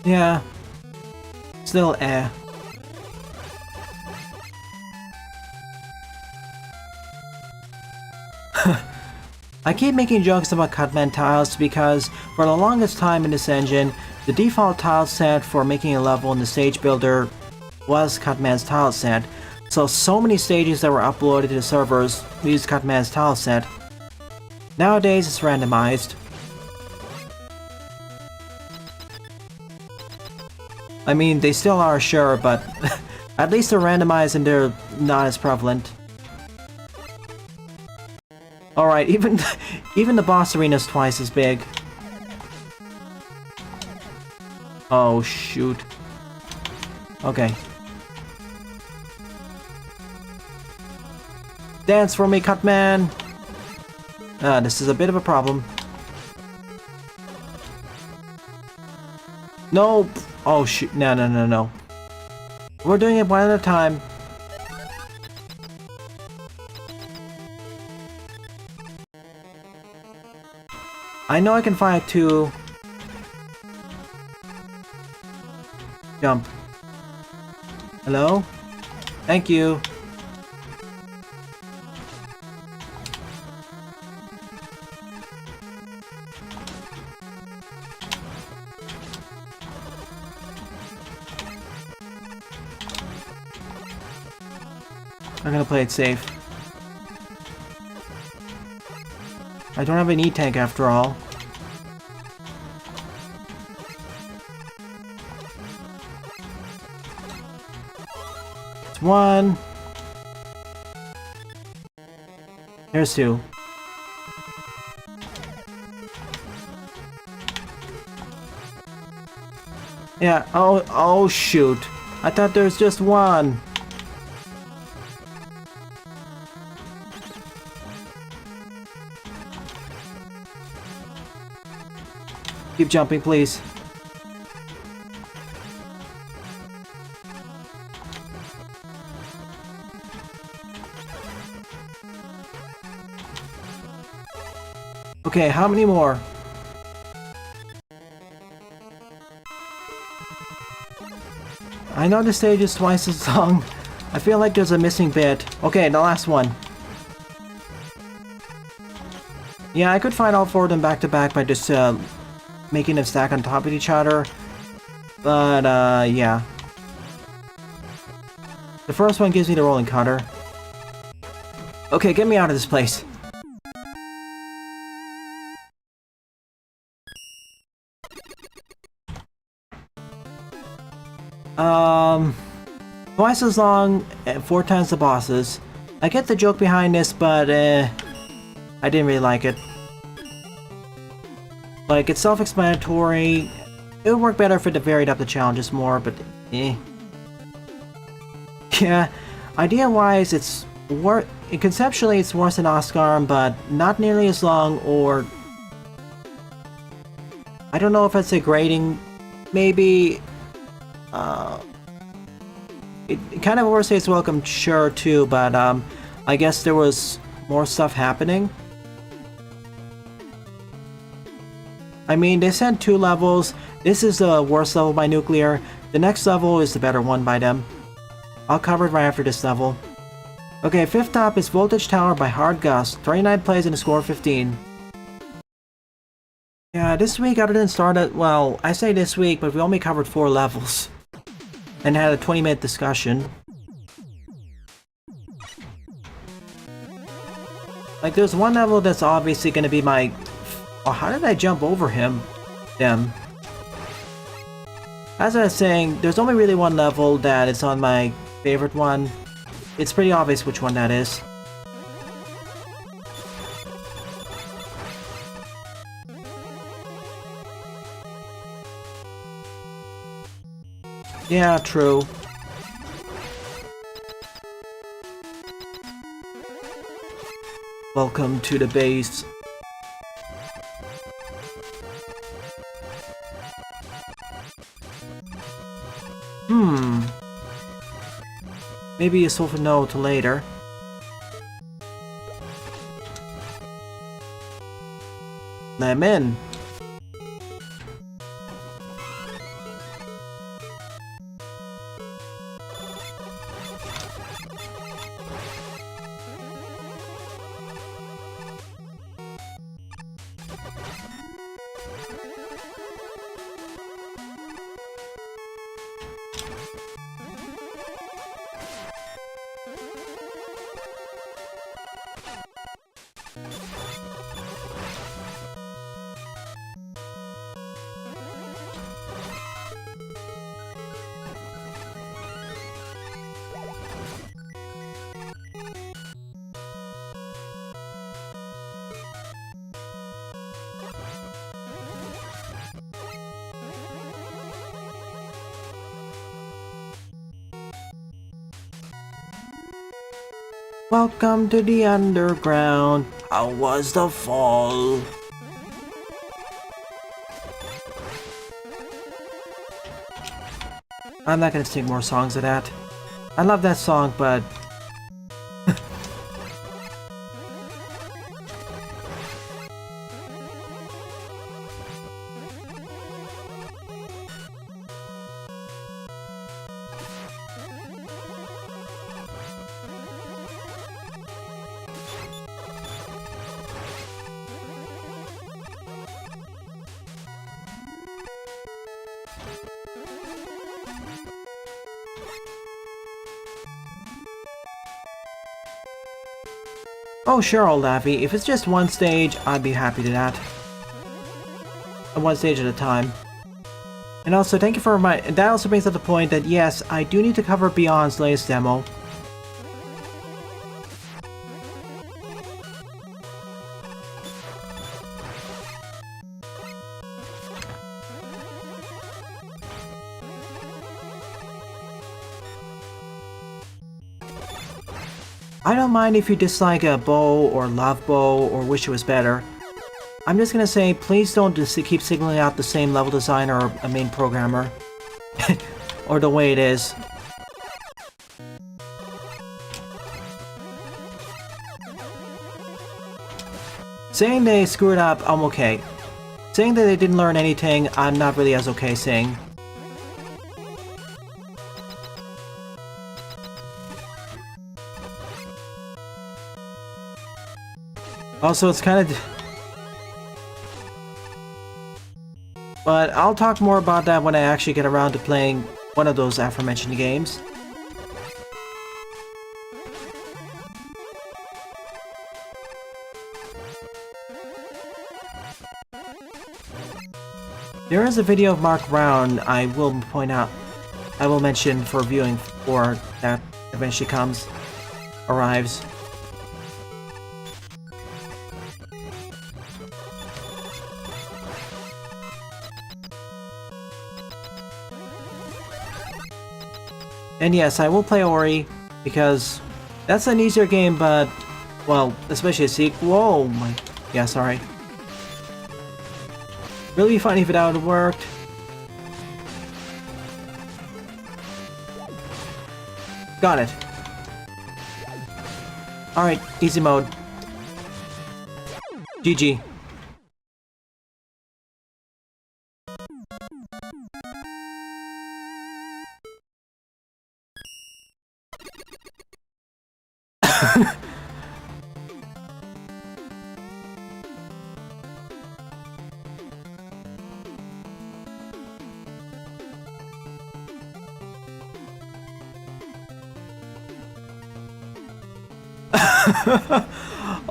Speaker 1: Yeah. Still eh. I keep making jokes about Cutman tiles because for the longest time in this engine, the default tile set for making a level in the stage builder was Cutman's tile set. So many stages that were uploaded to the servers used Cutman's tile set. Nowadays it's randomized. I mean, they still are, sure, but at least they're randomized and they're not as prevalent. Alright, even the boss arena is twice as big. Oh, shoot. Okay. Dance for me, Cutman! This is a bit of a problem. No! Oh shoot, no. We're doing it one at a time. I know I can fire two. Jump. Hello? Thank you. I'm gonna play it safe. I don't have an E-tank after all. It's one. There's two. Yeah, oh shoot. I thought there was just one. Keep jumping, please. Okay, how many more? I know the stage is twice as long. I feel like there's a missing bit. Okay, the last one. Yeah, I could find all four of them back to back by just making them stack on top of each other. But, yeah. The first one gives me the rolling cutter. Okay, get me out of this place. Twice as long, 4 times the bosses. I get the joke behind this, but, I didn't really like it. Like, it's self-explanatory. It would work better if it varied up the challenges more, but eh. Yeah, idea-wise, it's conceptually it's worse than Oscar, but not nearly as long, or I don't know if I'd say grading. Maybe it kind of overstays welcome, sure, too, but I guess there was more stuff happening. I mean, they sent 2 levels. This is the worst level by Nuclear. The next level is the better one by them. I'll cover it right after this level. Okay, 5th top is Voltage Tower by Hard Gust. 39 plays and a score of 15. Yeah, this week other than start at, well, I say this week, but we only covered 4 levels. And had a 20-minute discussion. Like, there's one level that's obviously gonna be my... Oh, how did I jump over him? Them. As I was saying, there's only really one level that is on my favorite one. It's pretty obvious which one that is. Yeah, true. Welcome to the base. Maybe a sofa no to later. I'm in. Welcome to the underground. How was the fall? I'm not gonna sing more songs of that. I love that song, but... Oh sure, old Laffy. If it's just one stage, I'd be happy to that. One stage at a time. And also, thank you for that also brings up the point that yes, I do need to cover Beyond's latest demo. I don't mind if you dislike a bow or love bow or wish it was better. I'm just gonna say, please don't just keep singling out the same level designer or a main programmer. Or the way it is. Saying they screwed up, I'm okay. Saying that they didn't learn anything, I'm not really as okay saying. Also, it's kind of... But I'll talk more about that when I actually get around to playing one of those aforementioned games. There is a video of Mark Brown I will mention for viewing for that eventually arrives. And yes, I will play Ori, because that's an easier game, but, well, especially a sequel. Whoa, my... Yeah, sorry. Really funny if it would have worked. Got it. Alright, easy mode. GG.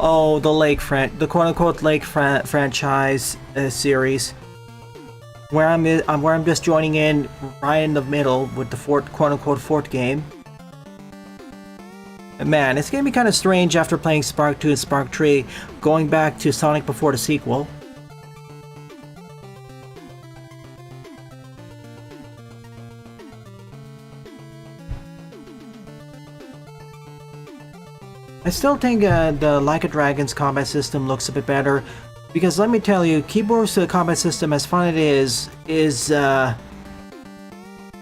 Speaker 1: Oh, the quote-unquote Lake franchise series, where I'm just joining in right in the middle with the quote-unquote fort game. And man, it's gonna be kind of strange after playing Spark 2 and Spark 3, going back to Sonic before the sequel. I still think the Like a Dragon's combat system looks a bit better, because let me tell you, Keyboard's combat system, as fun as it is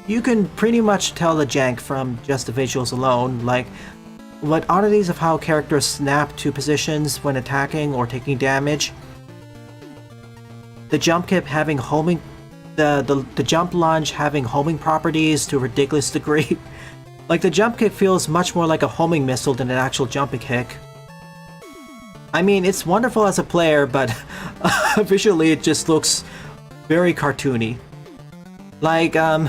Speaker 1: you can pretty much tell the jank from just the visuals alone, like what oddities of how characters snap to positions when attacking or taking damage. The jump kick having homing, the jump lunge having homing properties to a ridiculous degree. Like, the jump kick feels much more like a homing missile than an actual jumping kick. I mean, it's wonderful as a player, but visually it just looks very cartoony. Like, I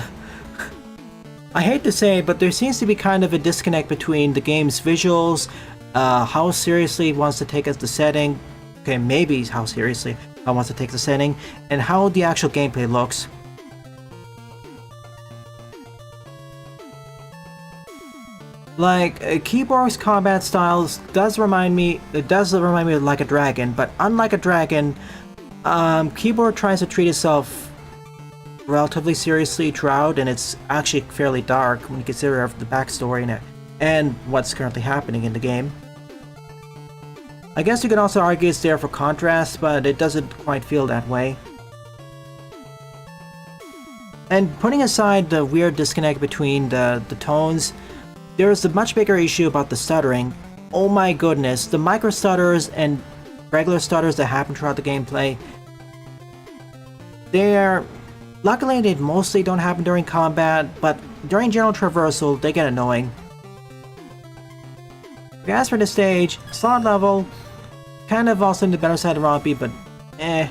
Speaker 1: hate to say it, but there seems to be kind of a disconnect between the game's visuals, how seriously it wants to take the setting, okay, maybe how seriously it wants to take the setting, and how the actual gameplay looks. Like, Keyboard's combat styles does remind me of Like a Dragon, but unlike a dragon, Keyboard tries to treat itself relatively seriously throughout, and it's actually fairly dark when you consider the backstory and what's currently happening in the game. I guess you could also argue it's there for contrast, but it doesn't quite feel that way. And putting aside the weird disconnect between the tones, there is a much bigger issue about the stuttering. Oh my goodness, the micro stutters and regular stutters that happen throughout the gameplay. Luckily they mostly don't happen during combat, but during general traversal they get annoying. As for the stage, solid level, kind of also in the better side of Rompy, but eh.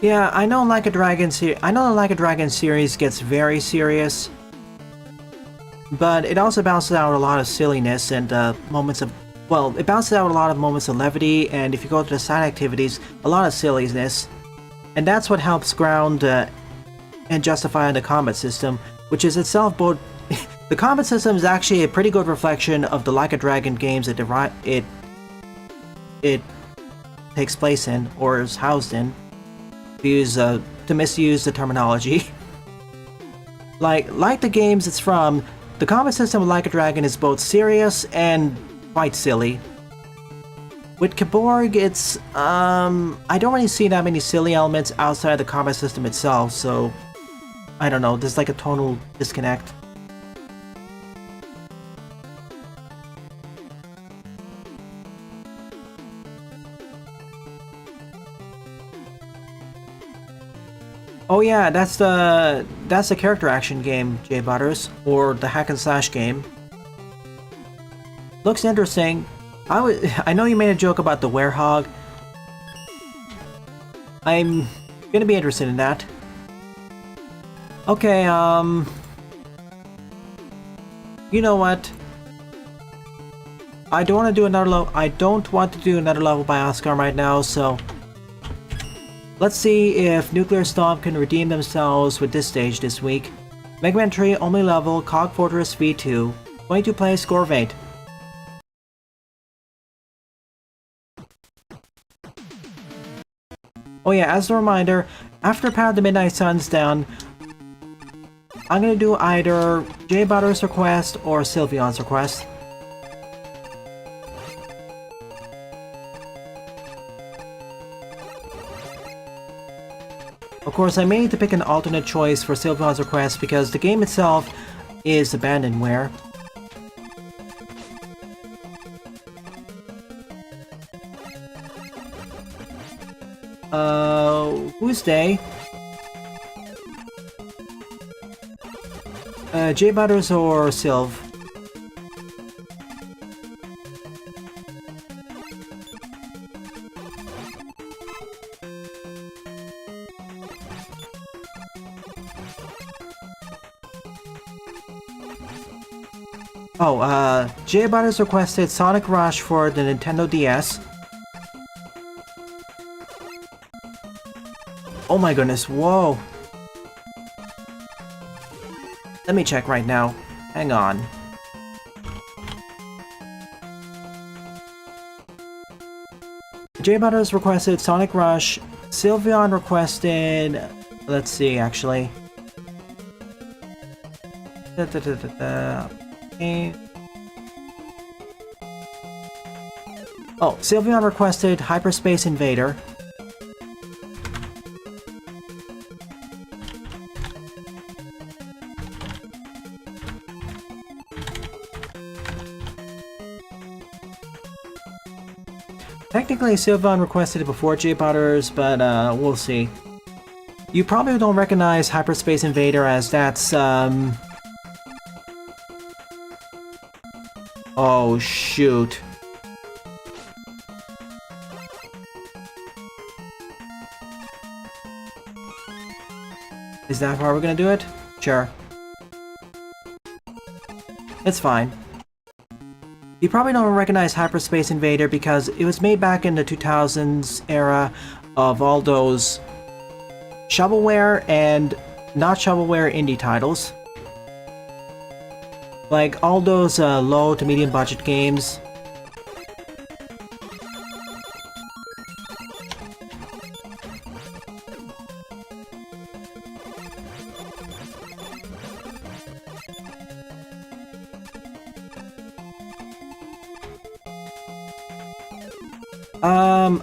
Speaker 1: Yeah, I know the Like a Dragon series gets very serious, but it also balances out a lot of silliness and moments of, well, it balances out a lot of moments of levity, and if you go to the side activities, a lot of silliness. And that's what helps ground and justify the combat system, which is itself both... The combat system is actually a pretty good reflection of the Like a Dragon games that it takes place in, or is housed in. To misuse the terminology. like the games it's from, the combat system of Like a Dragon is both serious and quite silly. With Keyboard, it's I don't really see that many silly elements outside the combat system itself, so I don't know, there's like a tonal disconnect. Oh yeah, that's the character action game, J Butters, or the hack and slash game. Looks interesting. I know you made a joke about the werehog. I'm gonna be interested in that. Okay, you know what? I don't want to do another level. I don't want to do another level by Oscar right now, so let's see if Nuclear Stomp can redeem themselves with this stage this week. Mega Man 3 only level, Cog Fortress V2, 22 plays, score of 8. Oh yeah, as a reminder, after Path of the Midnight Sun's down, I'm gonna do either J Butter's request or Sylveon's request. Of course, I may need to pick an alternate choice for Sylveon's request because the game itself is abandonware. Who's day? J Butters or Sylv? Oh, J Butters requested Sonic Rush for the Nintendo DS. Oh my goodness, whoa! Let me check right now. Hang on. J Butters requested Sonic Rush. Sylveon requested... Let's see, actually. Okay. Oh, Sylveon requested Hyperspace Invader. Technically, Sylveon requested it before J Butters, but we'll see. You probably don't recognize Hyperspace Invader as that's, Oh, shoot. Is that how we're gonna do it? Sure. It's fine. You probably don't recognize Hyperspace Invader because it was made back in the 2000s era of all those shovelware and not shovelware indie titles. Like all those low to medium budget games.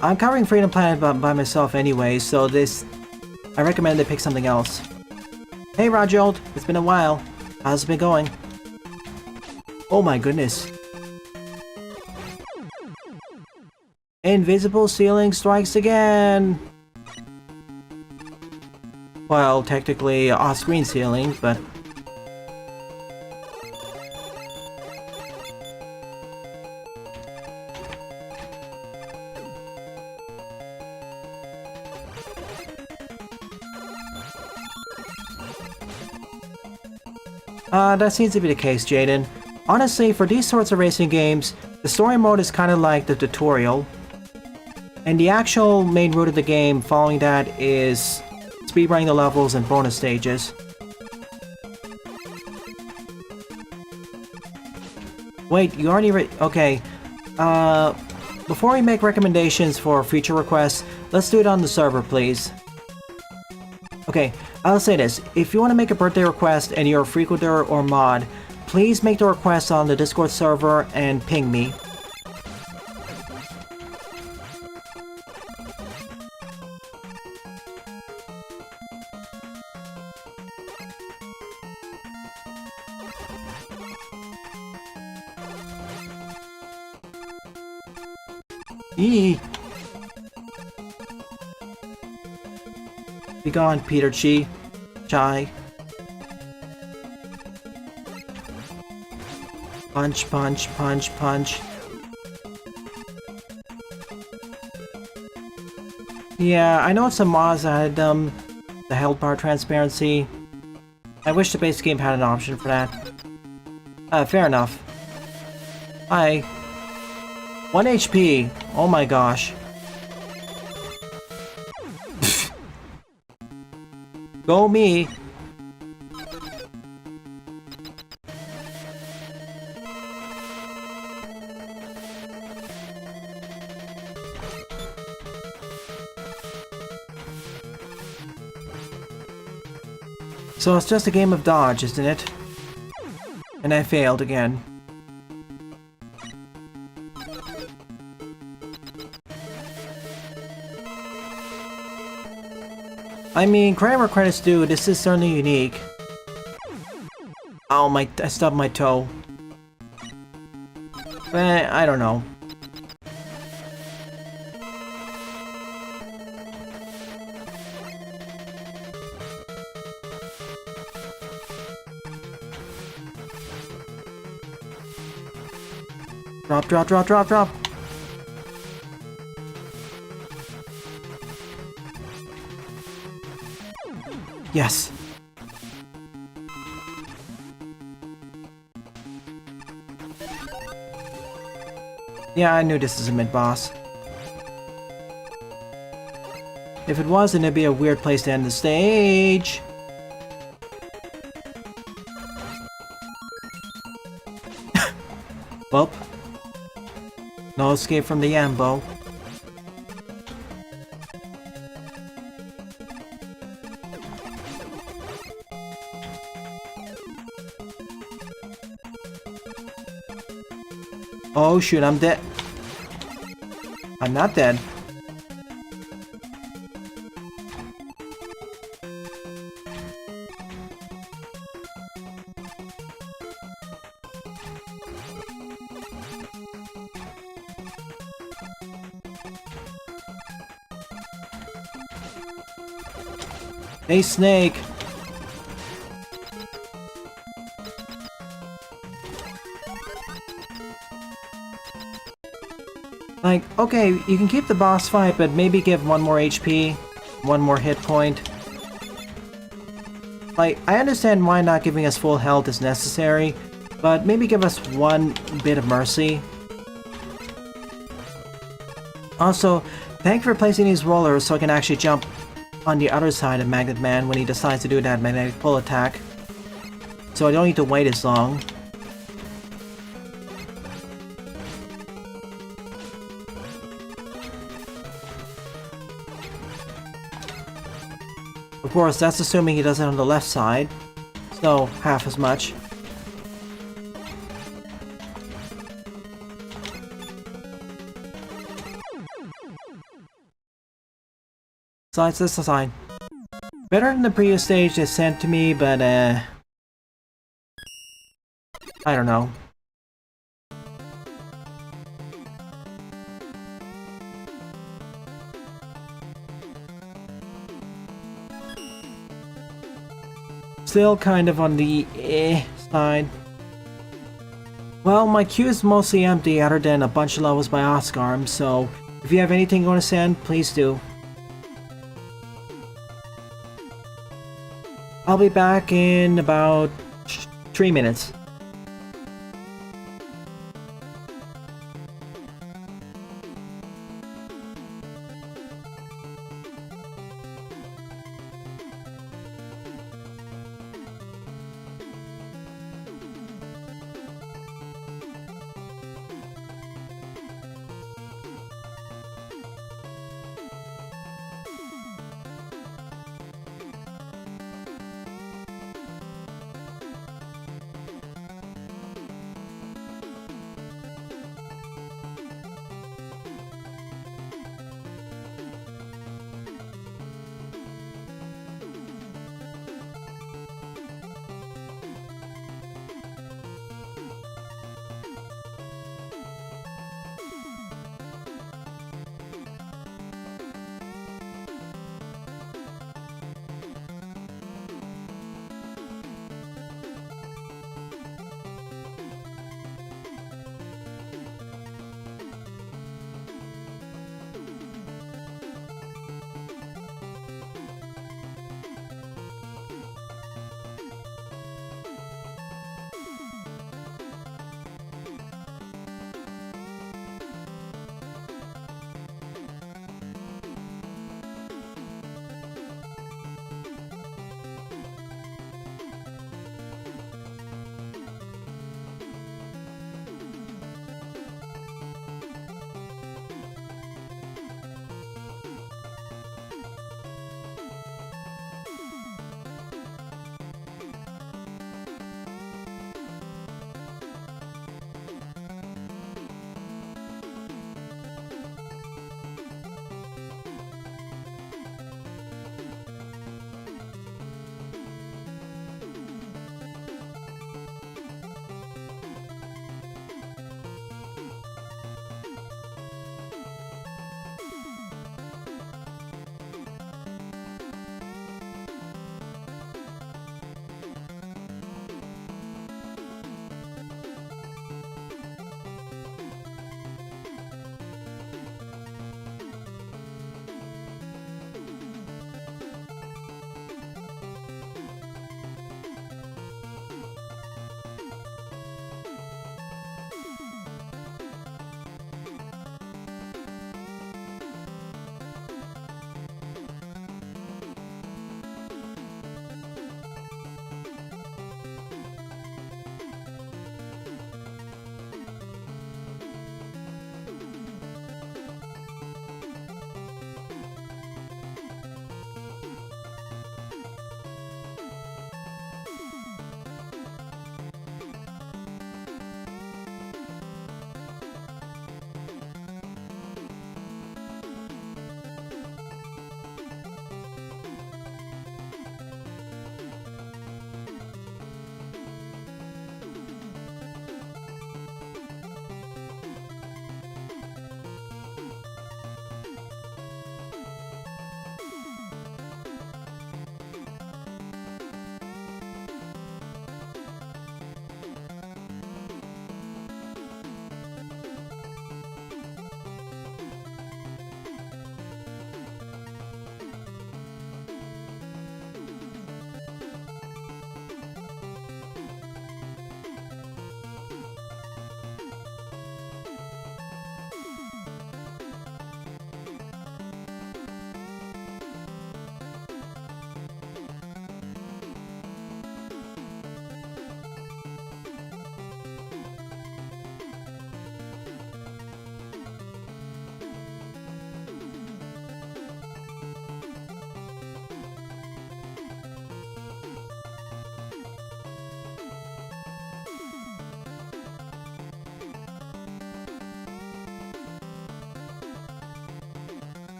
Speaker 1: I'm covering Freedom Planet by myself anyway, so I recommend they pick something else. Hey Rajold, it's been a while. How's it been going? Oh my goodness. Invisible ceiling strikes again! Well, technically off-screen ceiling, but... that seems to be the case, Jaden. Honestly, for these sorts of racing games, the story mode is kind of like the tutorial. And the actual main route of the game following that is speedrunning the levels and bonus stages. Wait, you already okay. Before we make recommendations for future requests, let's do it on the server, please. Okay, I'll say this. If you want to make a birthday request and you're a frequenter or mod, please make the request on the Discord server and ping me. Eee. Be gone, Peter Chai. Punch, punch, punch, punch. Yeah, I know some mods added the health bar transparency. I wish the base game had an option for that. Fair enough. Hi. 1 HP. Oh my gosh. Go me. So it's just a game of dodge, isn't it? And I failed again. I mean, credit where credit's due, this is certainly unique. Oh, I stubbed my toe. I don't know. Drop, drop, drop, drop, drop. Yes. Yeah, I knew this is a mid-boss. If it wasn't, it'd be a weird place to end the stage. Well, no escape from the Yambo. Oh shoot, I'm dead. I'm not dead. Hey, Snake! Like, okay, you can keep the boss fight, but maybe give one more HP, one more hit point. Like, I understand why not giving us full health is necessary, but maybe give us one bit of mercy. Also, thank you for placing these rollers so I can actually jump on the other side of Magnet Man when he decides to do that magnetic pull attack. So I don't need to wait as long. Of course, that's assuming he does it on the left side, so half as much. Besides, this aside. Better than the previous stage they sent to me, but I don't know. Still kind of on the side. Well, my queue is mostly empty other than a bunch of levels by Oscar, so if you have anything you want to send, please do. I'll be back in about 3 minutes.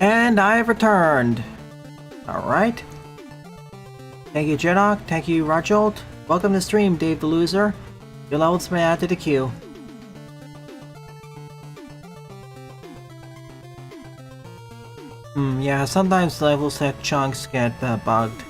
Speaker 1: And I've returned. Alright. Thank you, Jedok. Thank you, Rajolt. Welcome to the stream, Dave the Loser. Your level's been added to the queue. Yeah, sometimes level set chunks get bugged.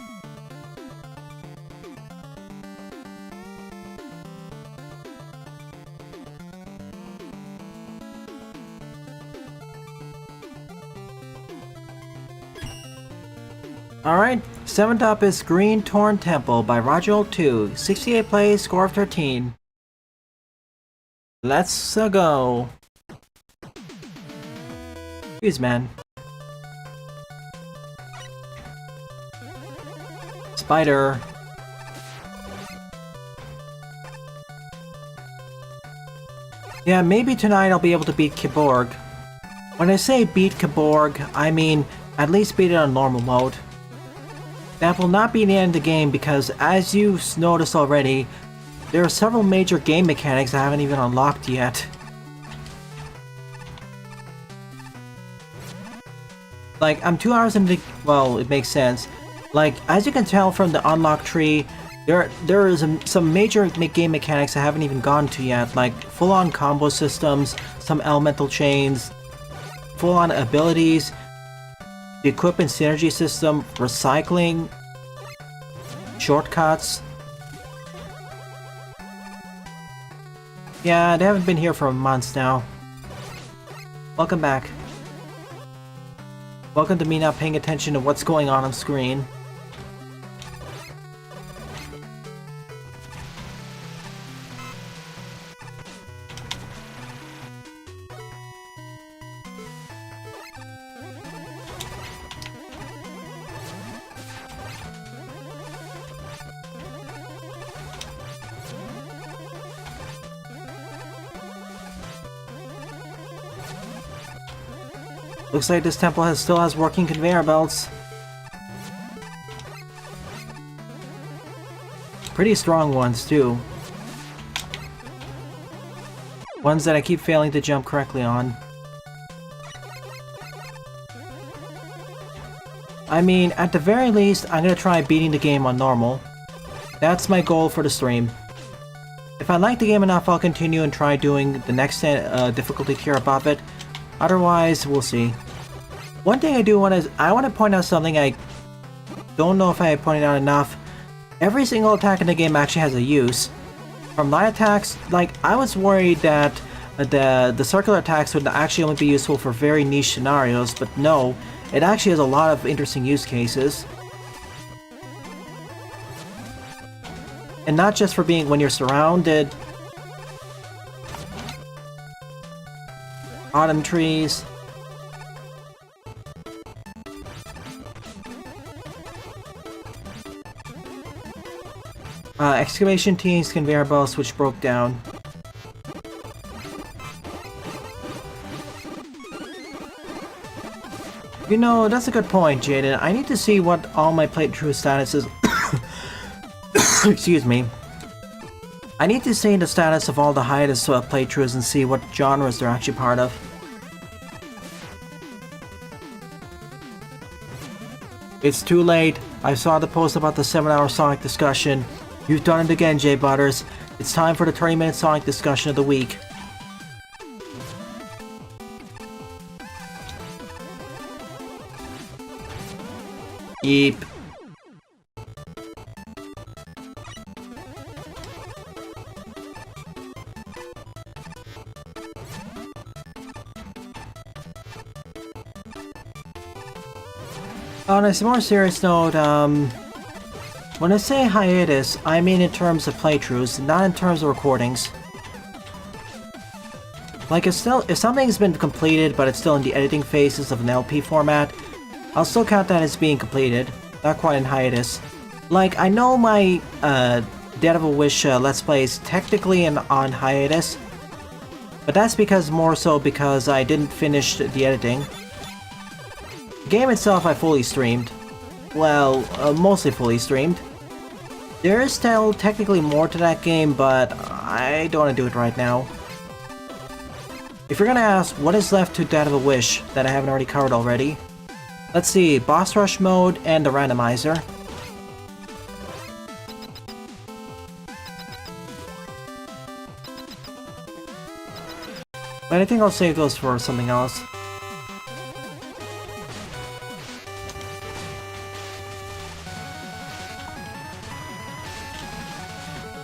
Speaker 1: Alright, 7th up is Green Torn Temple by Rajolt 2. 68 plays, score of 13. Let's go. Excuse man. Spider. Yeah, maybe tonight I'll be able to beat Kiborg. When I say beat Kiborg, I mean at least beat it on normal mode. That will not be the end of the game because, as you've noticed already, there are several major game mechanics I haven't even unlocked yet. Like, I'm 2 hours into... well, it makes sense. Like, as you can tell from the unlock tree, there is some major game mechanics I haven't even gone to yet, like full-on combo systems, some elemental chains, full-on abilities, the equipment synergy system, recycling, shortcuts. Yeah, they haven't been here for months now. Welcome back. Welcome to me not paying attention to what's going on screen. Looks like this temple still has working conveyor belts. Pretty strong ones, too. Ones that I keep failing to jump correctly on. I mean, at the very least, I'm gonna try beating the game on normal. That's my goal for the stream. If I like the game enough, I'll continue and try doing the next difficulty tier above it. Otherwise, we'll see. One thing I do want to point out something I don't know if I pointed out enough. Every single attack in the game actually has a use. From light attacks, like, I was worried that the circular attacks would actually only be useful for very niche scenarios, but no, it actually has a lot of interesting use cases. And not just for being when you're surrounded. Autumn trees. Excavation teams, conveyor belts which broke down. You know, that's a good point, Jaden. I need to see what all my playthrough statuses... Excuse me. I need to see the status of all the hiatus playthroughs and see what genres they're actually part of. It's too late. I saw the post about the 7-hour Sonic discussion. You've done it again, Jay Butters. It's time for the 30-minute Sonic discussion of the week. Yeep. On a more serious note, when I say hiatus, I mean in terms of playthroughs, not in terms of recordings. Like, if something's been completed but it's still in the editing phases of an LP format, I'll still count that as being completed, not quite in hiatus. Like, I know my Dead of a Wish Let's Play is technically on hiatus, but that's more so because I didn't finish the editing. The game itself I fully streamed. Well, mostly fully streamed. There is still technically more to that game, but I don't want to do it right now. If you're gonna ask, what is left to Dead of a Wish that I haven't already covered already? Let's see, boss rush mode and the randomizer. But I think I'll save those for something else.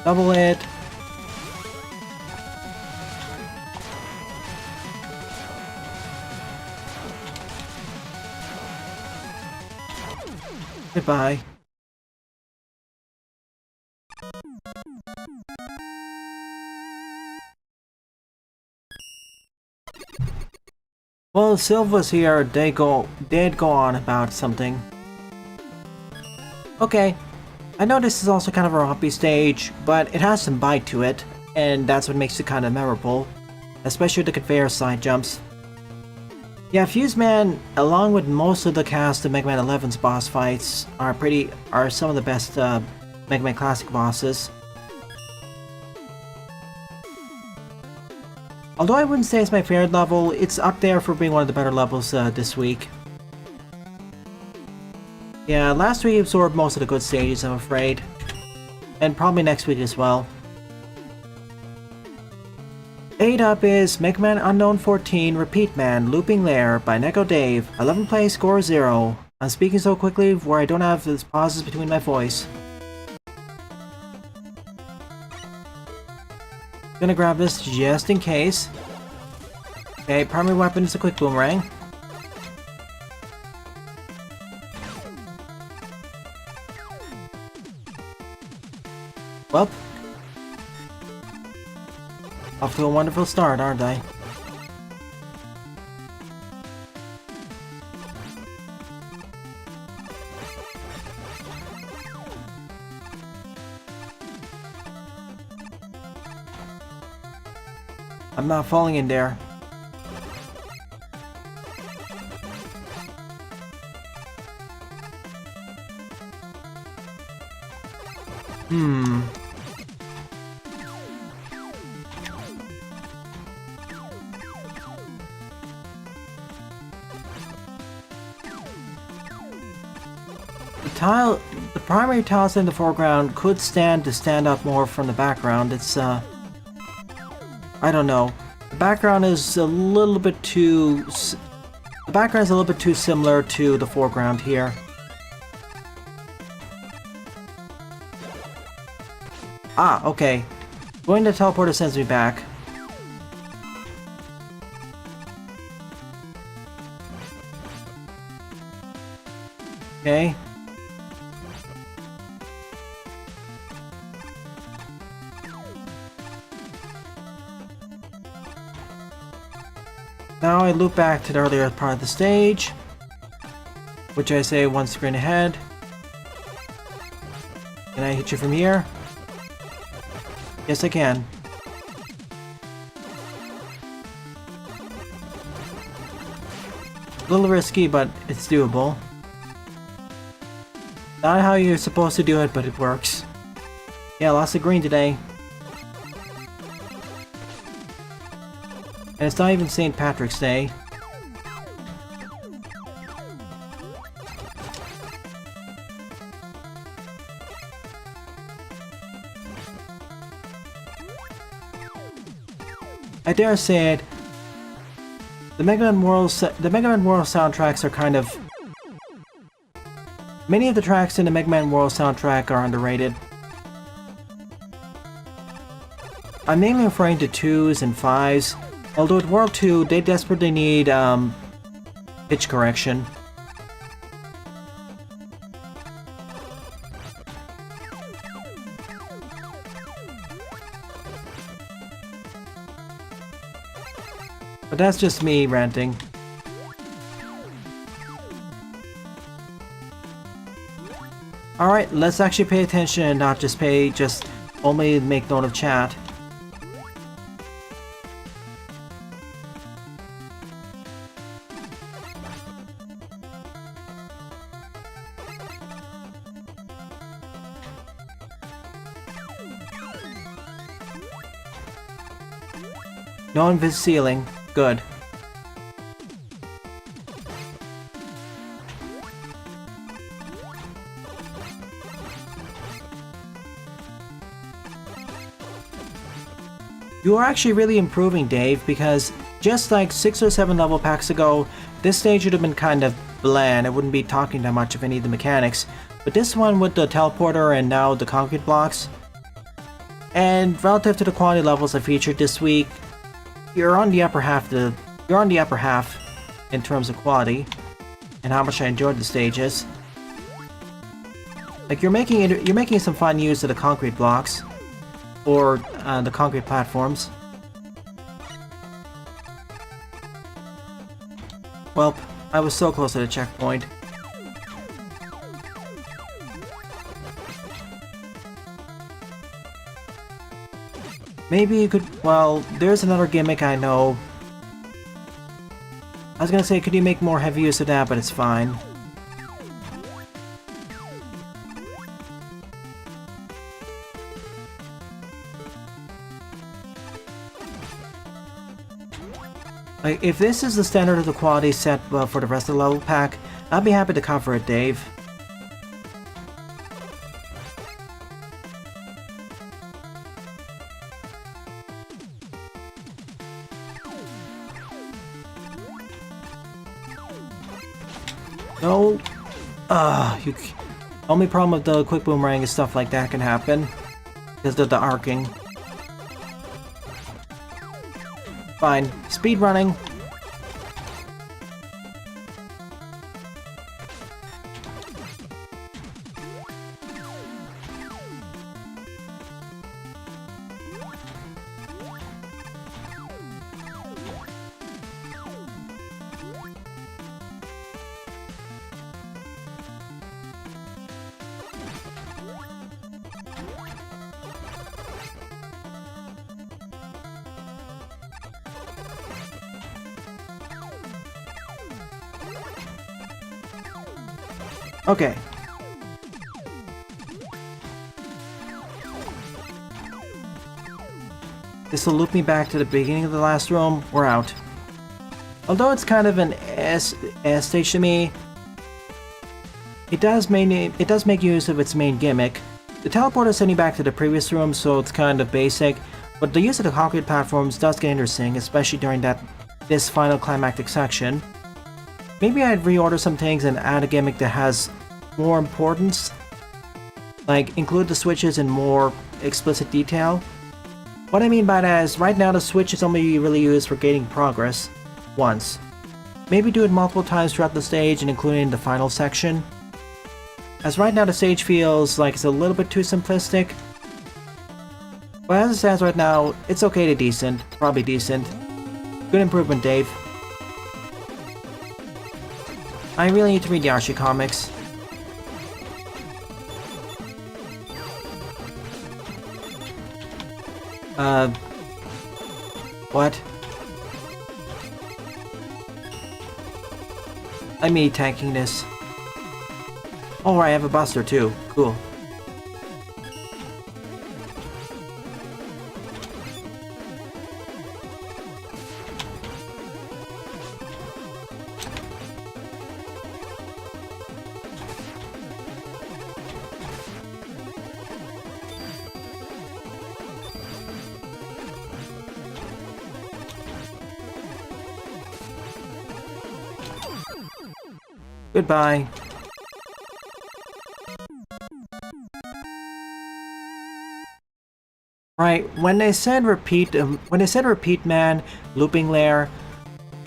Speaker 1: Double it. Goodbye. Well, Silva's here, did go on about something. Okay, I know this is also kind of a rompy stage, but it has some bite to it, and that's what makes it kind of memorable, especially the conveyor side jumps. Yeah, Fuse Man, along with most of the cast of Mega Man 11's boss fights, are some of the best Mega Man Classic bosses. Although I wouldn't say it's my favorite level, it's up there for being one of the better levels this week. Yeah, last week absorbed most of the good stages, I'm afraid. And probably next week as well. 8 up is Mega Man Unknown 14 Repeat Man Looping Lair by Neko Dave. 11 play, score 0. I'm speaking so quickly where I don't have the pauses between my voice. Gonna grab this just in case. Okay, primary weapon is a quick boomerang. Well, off to a wonderful start, aren't I? I'm not falling in there. The primary tiles in the foreground could stand to stand up more from the background. It's, I don't know. The background is a little bit too... The background is a little bit too similar to the foreground here. Ah, okay. Going to teleporter sends me back. Okay. Now I loop back to the earlier part of the stage, which I say one screen ahead. Can I hit you from here? Yes, I can. A little risky, but it's doable. Not how you're supposed to do it, but it works. Yeah, lots of green today. And it's not even St. Patrick's Day. I dare say it, the Mega Man World soundtracks are kind of... Many of the tracks in the Mega Man World soundtrack are underrated. I'm mainly referring to 2s and 5s, although at World 2 they desperately need pitch correction. But that's just me ranting. Alright, let's actually pay attention and not just only make note of chat. No invis ceiling. Good. You are actually really improving, Dave, because just like 6 or 7 level packs ago, this stage would have been kind of bland. I wouldn't be talking that much of any of the mechanics. But this one with the teleporter and now the concrete blocks, and relative to the quality levels I featured this week, you're on the upper half in terms of quality and how much I enjoyed the stages. Like you're making some fun use of the concrete blocks or the concrete platforms. Well, I was so close to the checkpoint. Maybe you could, well, there's another gimmick I know. I was gonna say, could you make more heavy use of that, but it's fine. Like, if this is the standard of the quality set for the rest of the level pack, I'd be happy to cover it, Dave. No. Only problem with the quick boomerang is stuff like that can happen. Because of the arcing. Fine. Speed running. Okay. This will loop me back to the beginning of the last room. We're out. Although it's kind of an S stage to me, it does make use of its main gimmick. The teleporter sends you back to the previous room, so it's kind of basic, but the use of the concrete platforms does get interesting, especially during this final climactic section. Maybe I'd reorder some things and add a gimmick that has more importance. Like, include the switches in more explicit detail. What I mean by that is, right now the switch is only really used for gaining progress once. Maybe do it multiple times throughout the stage and including the final section. As right now the stage feels like it's a little bit too simplistic. But as it stands right now, it's okay to decent. Probably decent. Good improvement, Dave. I really need to read the Archie comics. What? I mean tanking this. Oh, right, I have a buster too. Cool. Goodbye. Right, when they said repeat man, looping lair,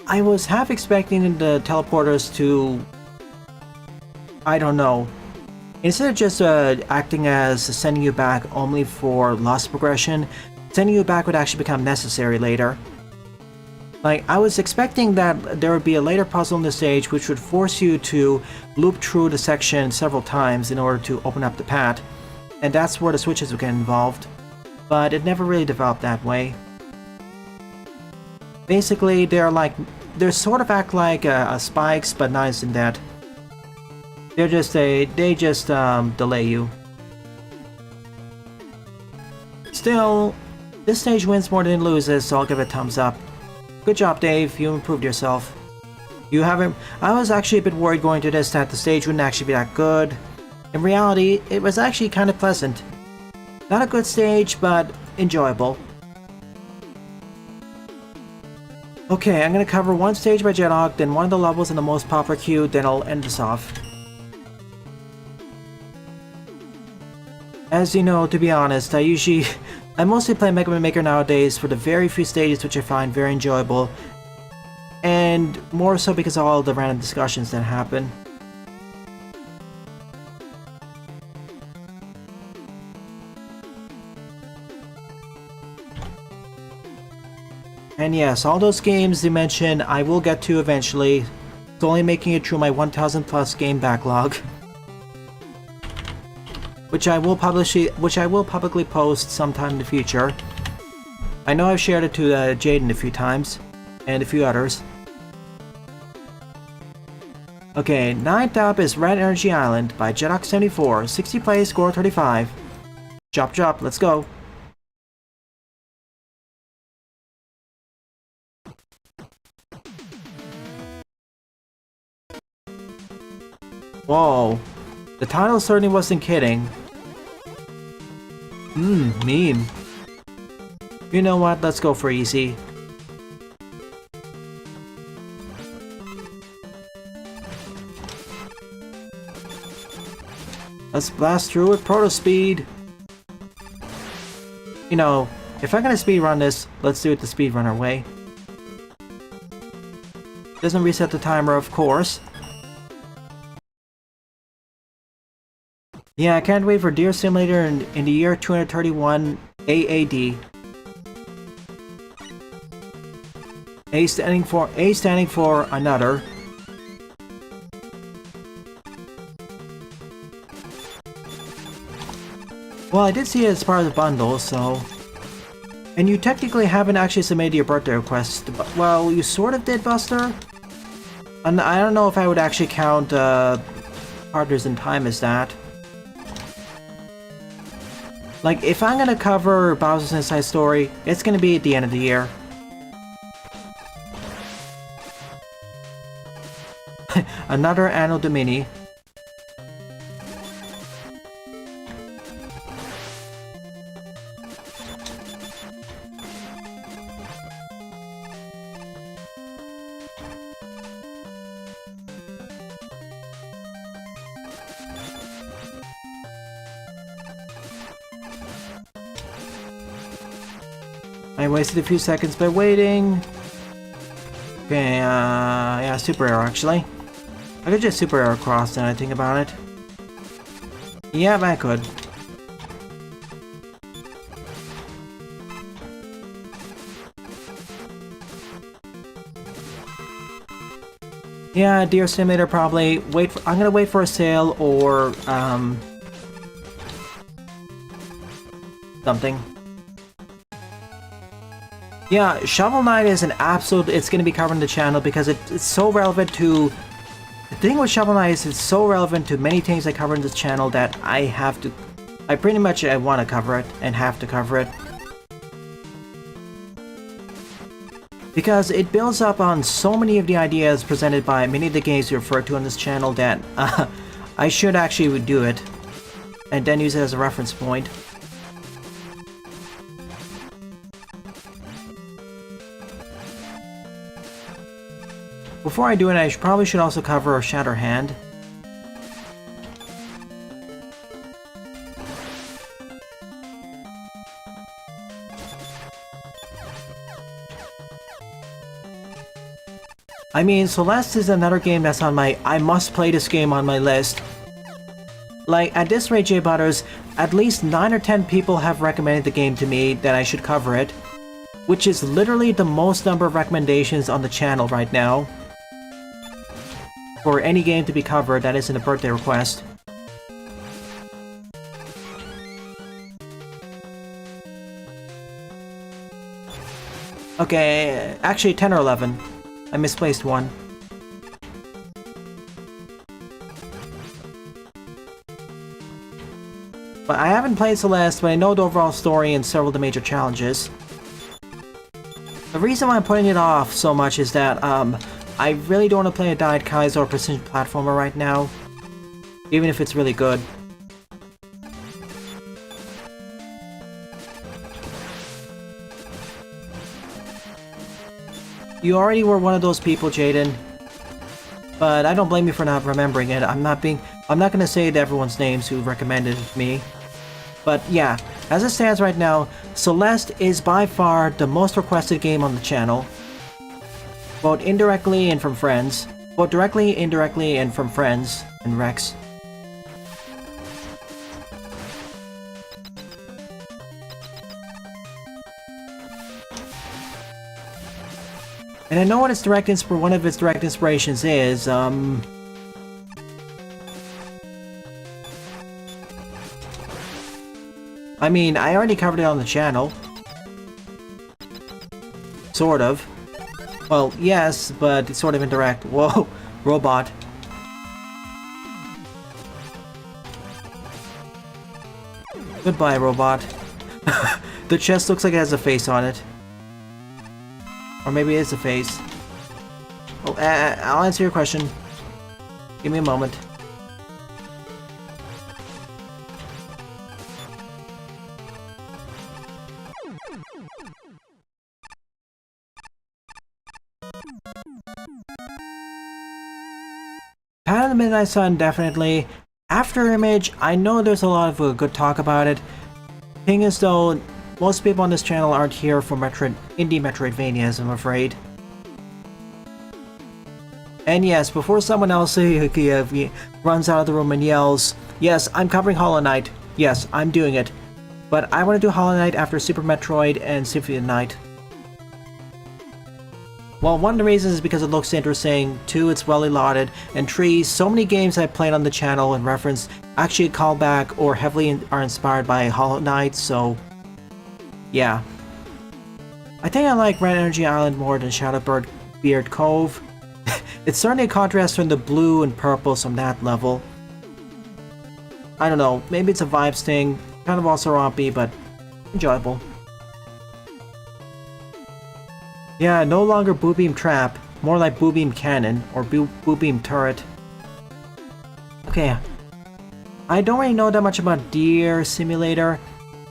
Speaker 1: I was half expecting the teleporters to, I don't know, instead of just acting as sending you back only for lost progression, sending you back would actually become necessary later. Like, I was expecting that there would be a later puzzle in the stage which would force you to loop through the section several times in order to open up the path, and that's where the switches would get involved. But it never really developed that way. Basically, they sort of act like spikes, but not as in that. They just delay you. Still, this stage wins more than it loses, so I'll give it a thumbs up. Good job, Dave. You improved yourself. I was actually a bit worried going to this that the stage wouldn't actually be that good. In reality, it was actually kind of pleasant. Not a good stage, but enjoyable. Okay, I'm gonna cover one stage by Jethawk, then one of the levels in the most popular queue, then I'll end this off. As you know, to be honest, I mostly play Mega Man Maker nowadays for the very few stages which I find very enjoyable, and more so because of all the random discussions that happen. And yes, all those games you mentioned I will get to eventually. It's only making it through my 1000 plus game backlog. Which I will publicly post sometime in the future. I know I've shared it to Jaden a few times, and a few others. Okay, 9th up is Red Energy Island by Jethawk74, 60 plays, score 35. Chop, let's go. Whoa, the title certainly wasn't kidding. Meme. You know what, let's go for easy. Let's blast through with proto speed. You know, if I'm gonna speedrun this, let's do it the speedrunner way. Doesn't reset the timer, of course. Yeah, I can't wait for Deer Simulator in the year 231 AAD. A standing for another. Well, I did see it as part of the bundle, so... And you technically haven't actually submitted your birthday request, but, well, you sort of did, Buster? And I don't know if I would actually count Partners in Time as that. Like, if I'm gonna cover Bowser's Inside Story, it's gonna be at the end of the year. Another Anno Domini. I wasted a few seconds by waiting. Okay, yeah, super arrow actually. I could just super arrow across now I think about it. Yeah, I could. Yeah, Deer Simulator probably. I'm gonna wait for a sale or, something. Yeah, Shovel Knight is an absolute... It's going to be covered in the channel because it's so relevant to... The thing with Shovel Knight is it's so relevant to many things I cover in this channel that I have to... I pretty much want to cover it and have to cover it. Because it builds up on so many of the ideas presented by many of the games you refer to on this channel that I should actually do it. And then use it as a reference point. Before I do it, I probably should also cover Shatterhand. I mean, Celeste is another game that's on my I must play this game on my list. Like, at this rate, J Butters, at least 9 or 10 people have recommended the game to me that I should cover it, which is literally the most number of recommendations on the channel right now. For any game to be covered that isn't a birthday request. Okay, actually 10 or 11. I misplaced one. But I haven't played Celeste, but I know the overall story and several of the major challenges. The reason why I'm putting it off so much is that, I really don't want to play a Diet Kaiser or Precision Platformer right now, even if it's really good. You already were one of those people, Jaden. But I don't blame you for not remembering it. I'm not gonna say everyone's names who recommended it to me. But yeah, as it stands right now, Celeste is by far the most requested game on the channel. Both indirectly and from friends. Both directly, indirectly, and from friends and Rex. And I know what its one of its direct inspirations is, I mean, I already covered it on the channel. Sort of. Well, yes, but it's sort of indirect. Whoa, robot. Goodbye, robot. The chest looks like it has a face on it. Or maybe it's a face. Oh, I'll answer your question. Give me a moment. Path of the Midnight Sun, definitely. After Image, I know there's a lot of good talk about it. Thing is though, most people on this channel aren't here for indie Metroidvanias, I'm afraid. And yes, before someone else runs out of the room and yells, yes, I'm covering Hollow Knight. Yes, I'm doing it. But I want to do Hollow Knight after Super Metroid and Symphony of the Night. Well, one of the reasons is because it looks interesting, 2, it's well lauded, and 3, so many games I played on the channel and reference actually call back or heavily are inspired by Hollow Knight, so yeah. I think I like Red Energy Island more than Shadowbird Beard Cove. It's certainly a contrast from the blue and purples from that level. I don't know, maybe it's a vibes thing, kind of also rompy, but enjoyable. Yeah, no longer Boo Beam Trap, more like Boo Beam Cannon, or Boo Beam Turret. Okay, I don't really know that much about Deer Simulator.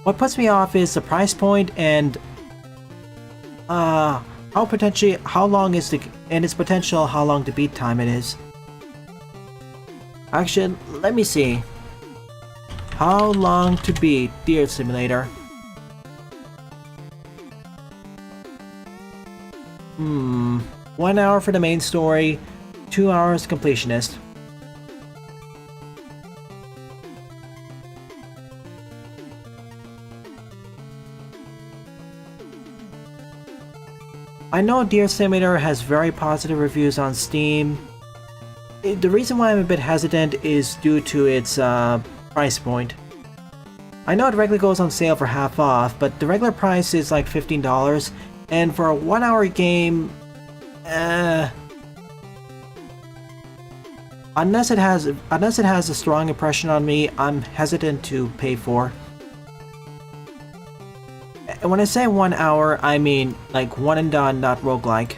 Speaker 1: What puts me off is the price point and how long is its potential how long the beat time it is. Actually, let me see. How long to beat Deer Simulator? 1 hour for the main story, 2 hours completionist. I know Deer Simulator has very positive reviews on Steam. The reason why I'm a bit hesitant is due to its price point. I know it regularly goes on sale for half off, but the regular price is like $15, and for a 1 hour game, unless it has a strong impression on me, I'm hesitant to pay for. And when I say 1 hour, I mean like one and done, not roguelike.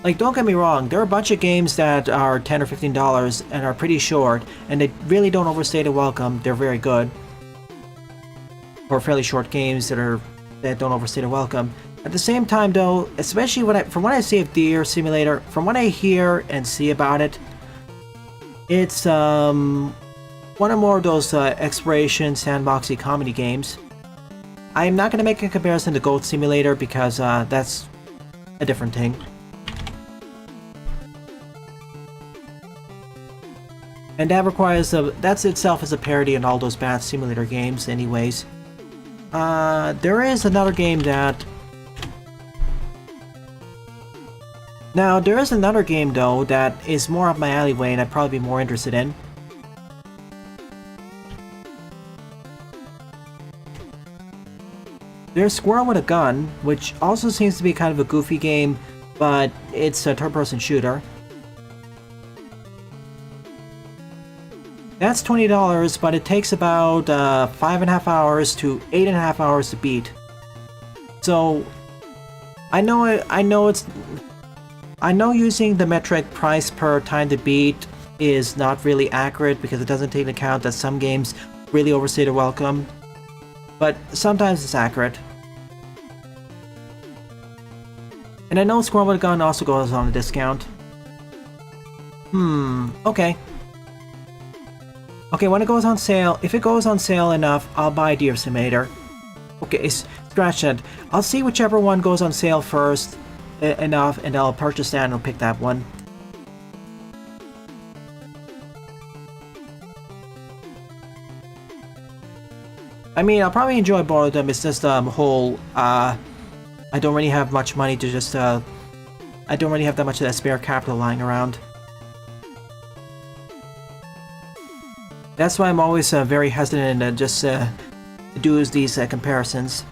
Speaker 1: Like, don't get me wrong, there are a bunch of games that are $10 or $15 and are pretty short, and they really don't overstay the welcome. They're very good. Or fairly short games that don't overstay the welcome. At the same time though, especially from what I see of Deer Simulator, from what I hear and see about it, it's one or more of those exploration sandboxy comedy games. I'm not going to make a comparison to Goat Simulator because that's a different thing. And that requires that's itself as a parody in all those bad simulator games anyways. There is another game that... Now, there is another game though that is more up my alleyway and I'd probably be more interested in. There's Squirrel with a Gun, which also seems to be kind of a goofy game, but it's a third-person shooter. That's $20, but it takes about 5.5 hours to 8.5 hours to beat. So, I know using the metric price per time to beat is not really accurate because it doesn't take into account that some games really overstay their welcome. but sometimes it's accurate. And I know Squirrel with a Gun also goes on a discount. Okay. Okay, when it goes on sale, if it goes on sale enough, I'll buy Deer Simulator. Okay, scratch that. I'll see whichever one goes on sale first enough, and I'll purchase that and I'll pick that one. I mean, I'll probably enjoy both of them. It's just whole, I don't really have much money to just, I don't really have that much of that spare capital lying around. That's why I'm always very hesitant to just do these comparisons.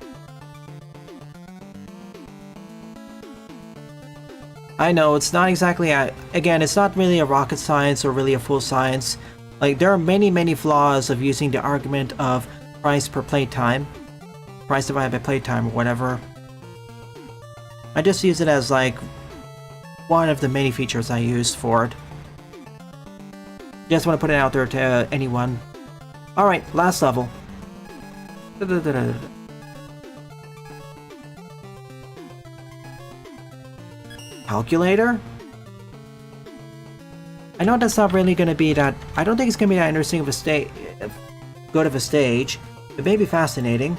Speaker 1: I know, it's not exactly, again, it's not really a rocket science or really a full science. Like, there are many flaws of using the argument of price per playtime. Price divided by playtime or whatever. I just use it as, like, one of the many features I use for it. Just want to put it out there to anyone. Alright, last level. Calculator? I know that's not really going to be that... I don't think it's going to be that interesting of a stage... good of a stage. It may be fascinating.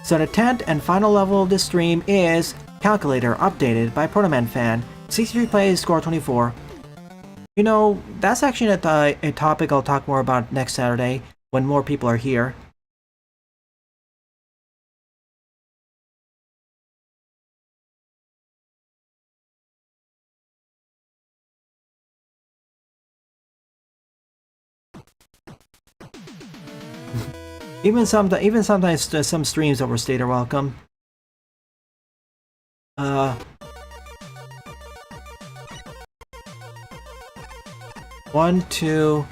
Speaker 1: So the 10th and final level of this stream is Calculator, updated by Protoman Fan. 63 plays, score 24. You know, that's actually a topic I'll talk more about next Saturday, when more people are here. Even sometimes some streams overstayed are welcome. 1, 2,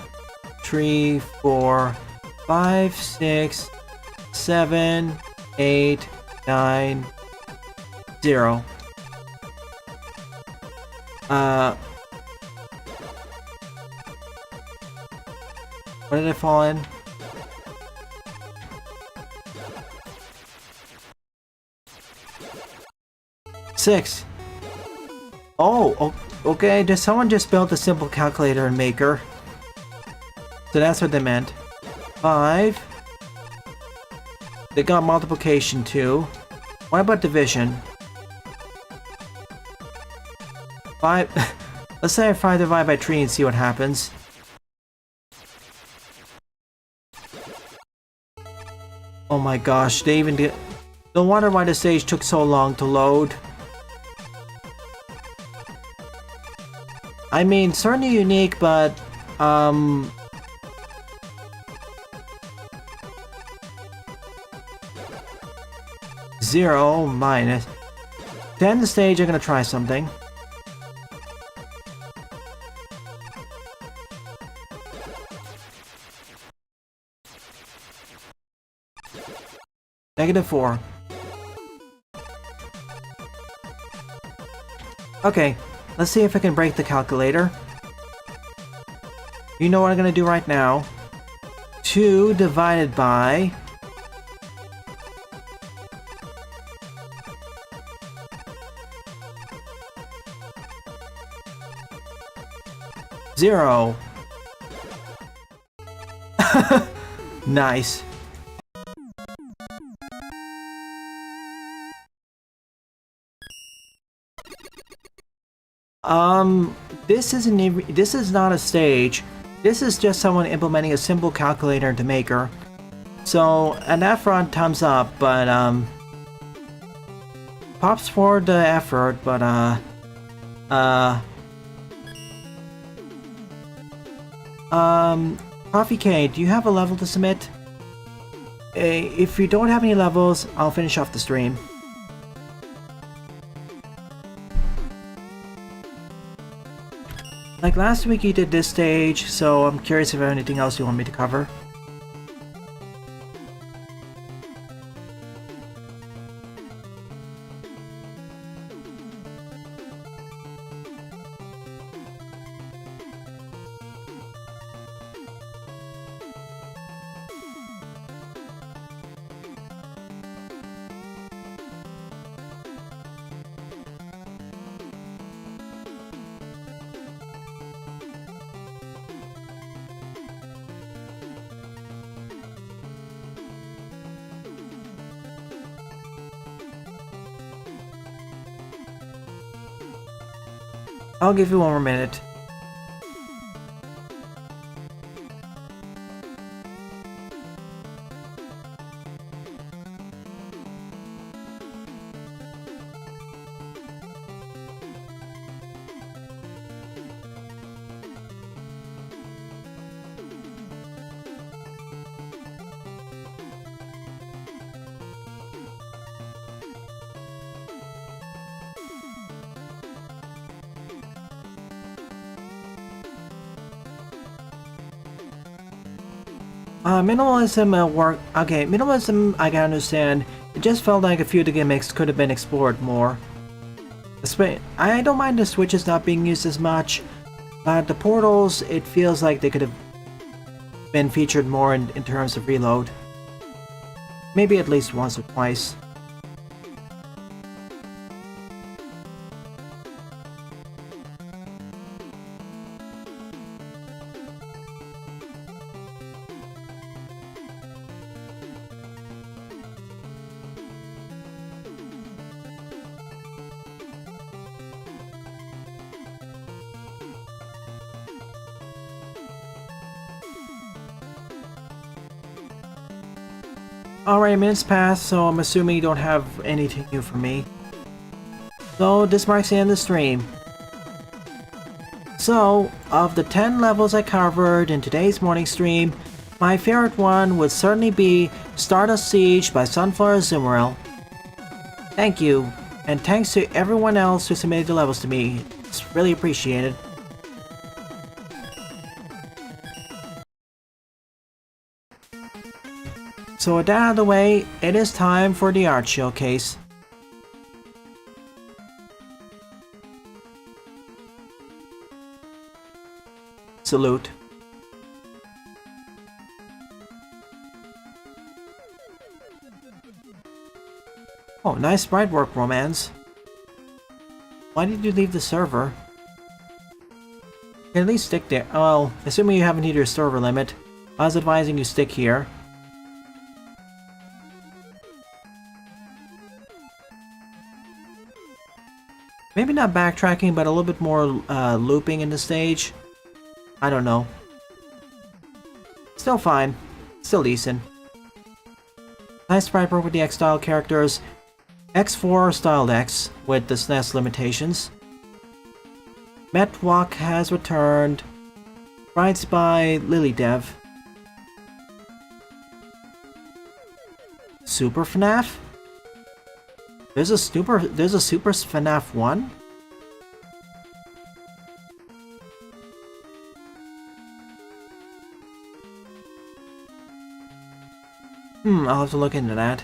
Speaker 1: 3, 4, 5, 6, 7, 8, 9, 0. What did I fall in? Six. Oh, okay. Someone just built a simple calculator in Maker. So that's what they meant. 5. They got multiplication too. What about division? 5. Let's say 5 divided by 3 and see what happens. Oh my gosh, they even did. No wonder why the stage took so long to load. I mean, certainly unique, but, 0 minus... To end the stage, I'm gonna try something. -4. Okay, let's see if I can break the calculator. You know what I'm gonna do right now. 2 divided by... Zero. Nice. This is not a stage. This is just someone implementing a simple calculator into Maker. So, on that front, thumbs up, but, props for the effort, but, Coffee K, do you have a level to submit? If you don't have any levels, I'll finish off the stream. Like last week you did this stage, so I'm curious if there's anything else you want me to cover. I'll give you one more minute. Minimalism work. Okay, minimalism I can understand. It just felt like a few of the gimmicks could have been explored more. I don't mind the switches not being used as much, but the portals, it feels like they could have been featured more in terms of reload. Maybe at least once or twice. Alright, minutes passed, so I'm assuming you don't have anything new for me. So, this marks the end of the stream. So, of the 10 levels I covered in today's morning stream, my favorite one would certainly be Stardust Siege by Sunflower Azumarill. Thank you, and thanks to everyone else who submitted the levels to me. It's really appreciated. So with that out of the way, it is time for the art showcase. Salute. Oh, nice sprite work, Romance. Why did you leave the server? You can at least stick there. Well, assuming you haven't hit your server limit, I was advising you stick here. Maybe not backtracking, but a little bit more looping in the stage. I don't know. Still fine. Still decent. Nice sprite work with the X-style characters. X4 styled X with the SNES limitations. Metwalk has returned. Sprites by Lilydev. Super FNAF? There's a Super FNAF 1? I'll have to look into that.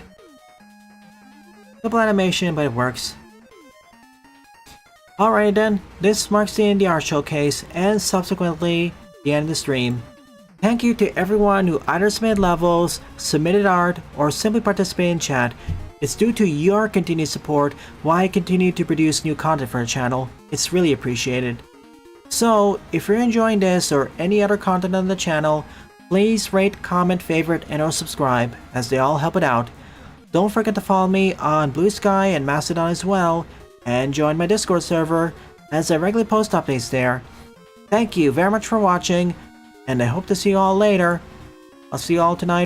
Speaker 1: Simple animation, but it works. Alright then, this marks the end of the art showcase, and subsequently, the end of the stream. Thank you to everyone who either submitted levels, submitted art, or simply participated in chat. It's due to your continued support why I continue to produce new content for the channel. It's really appreciated. So, if you're enjoying this or any other content on the channel, please rate, comment, favorite, and or subscribe, as they all help it out. Don't forget to follow me on Blue Sky and Mastodon as well, and join my Discord server, as I regularly post updates there. Thank you very much for watching, and I hope to see you all later. I'll see you all tonight.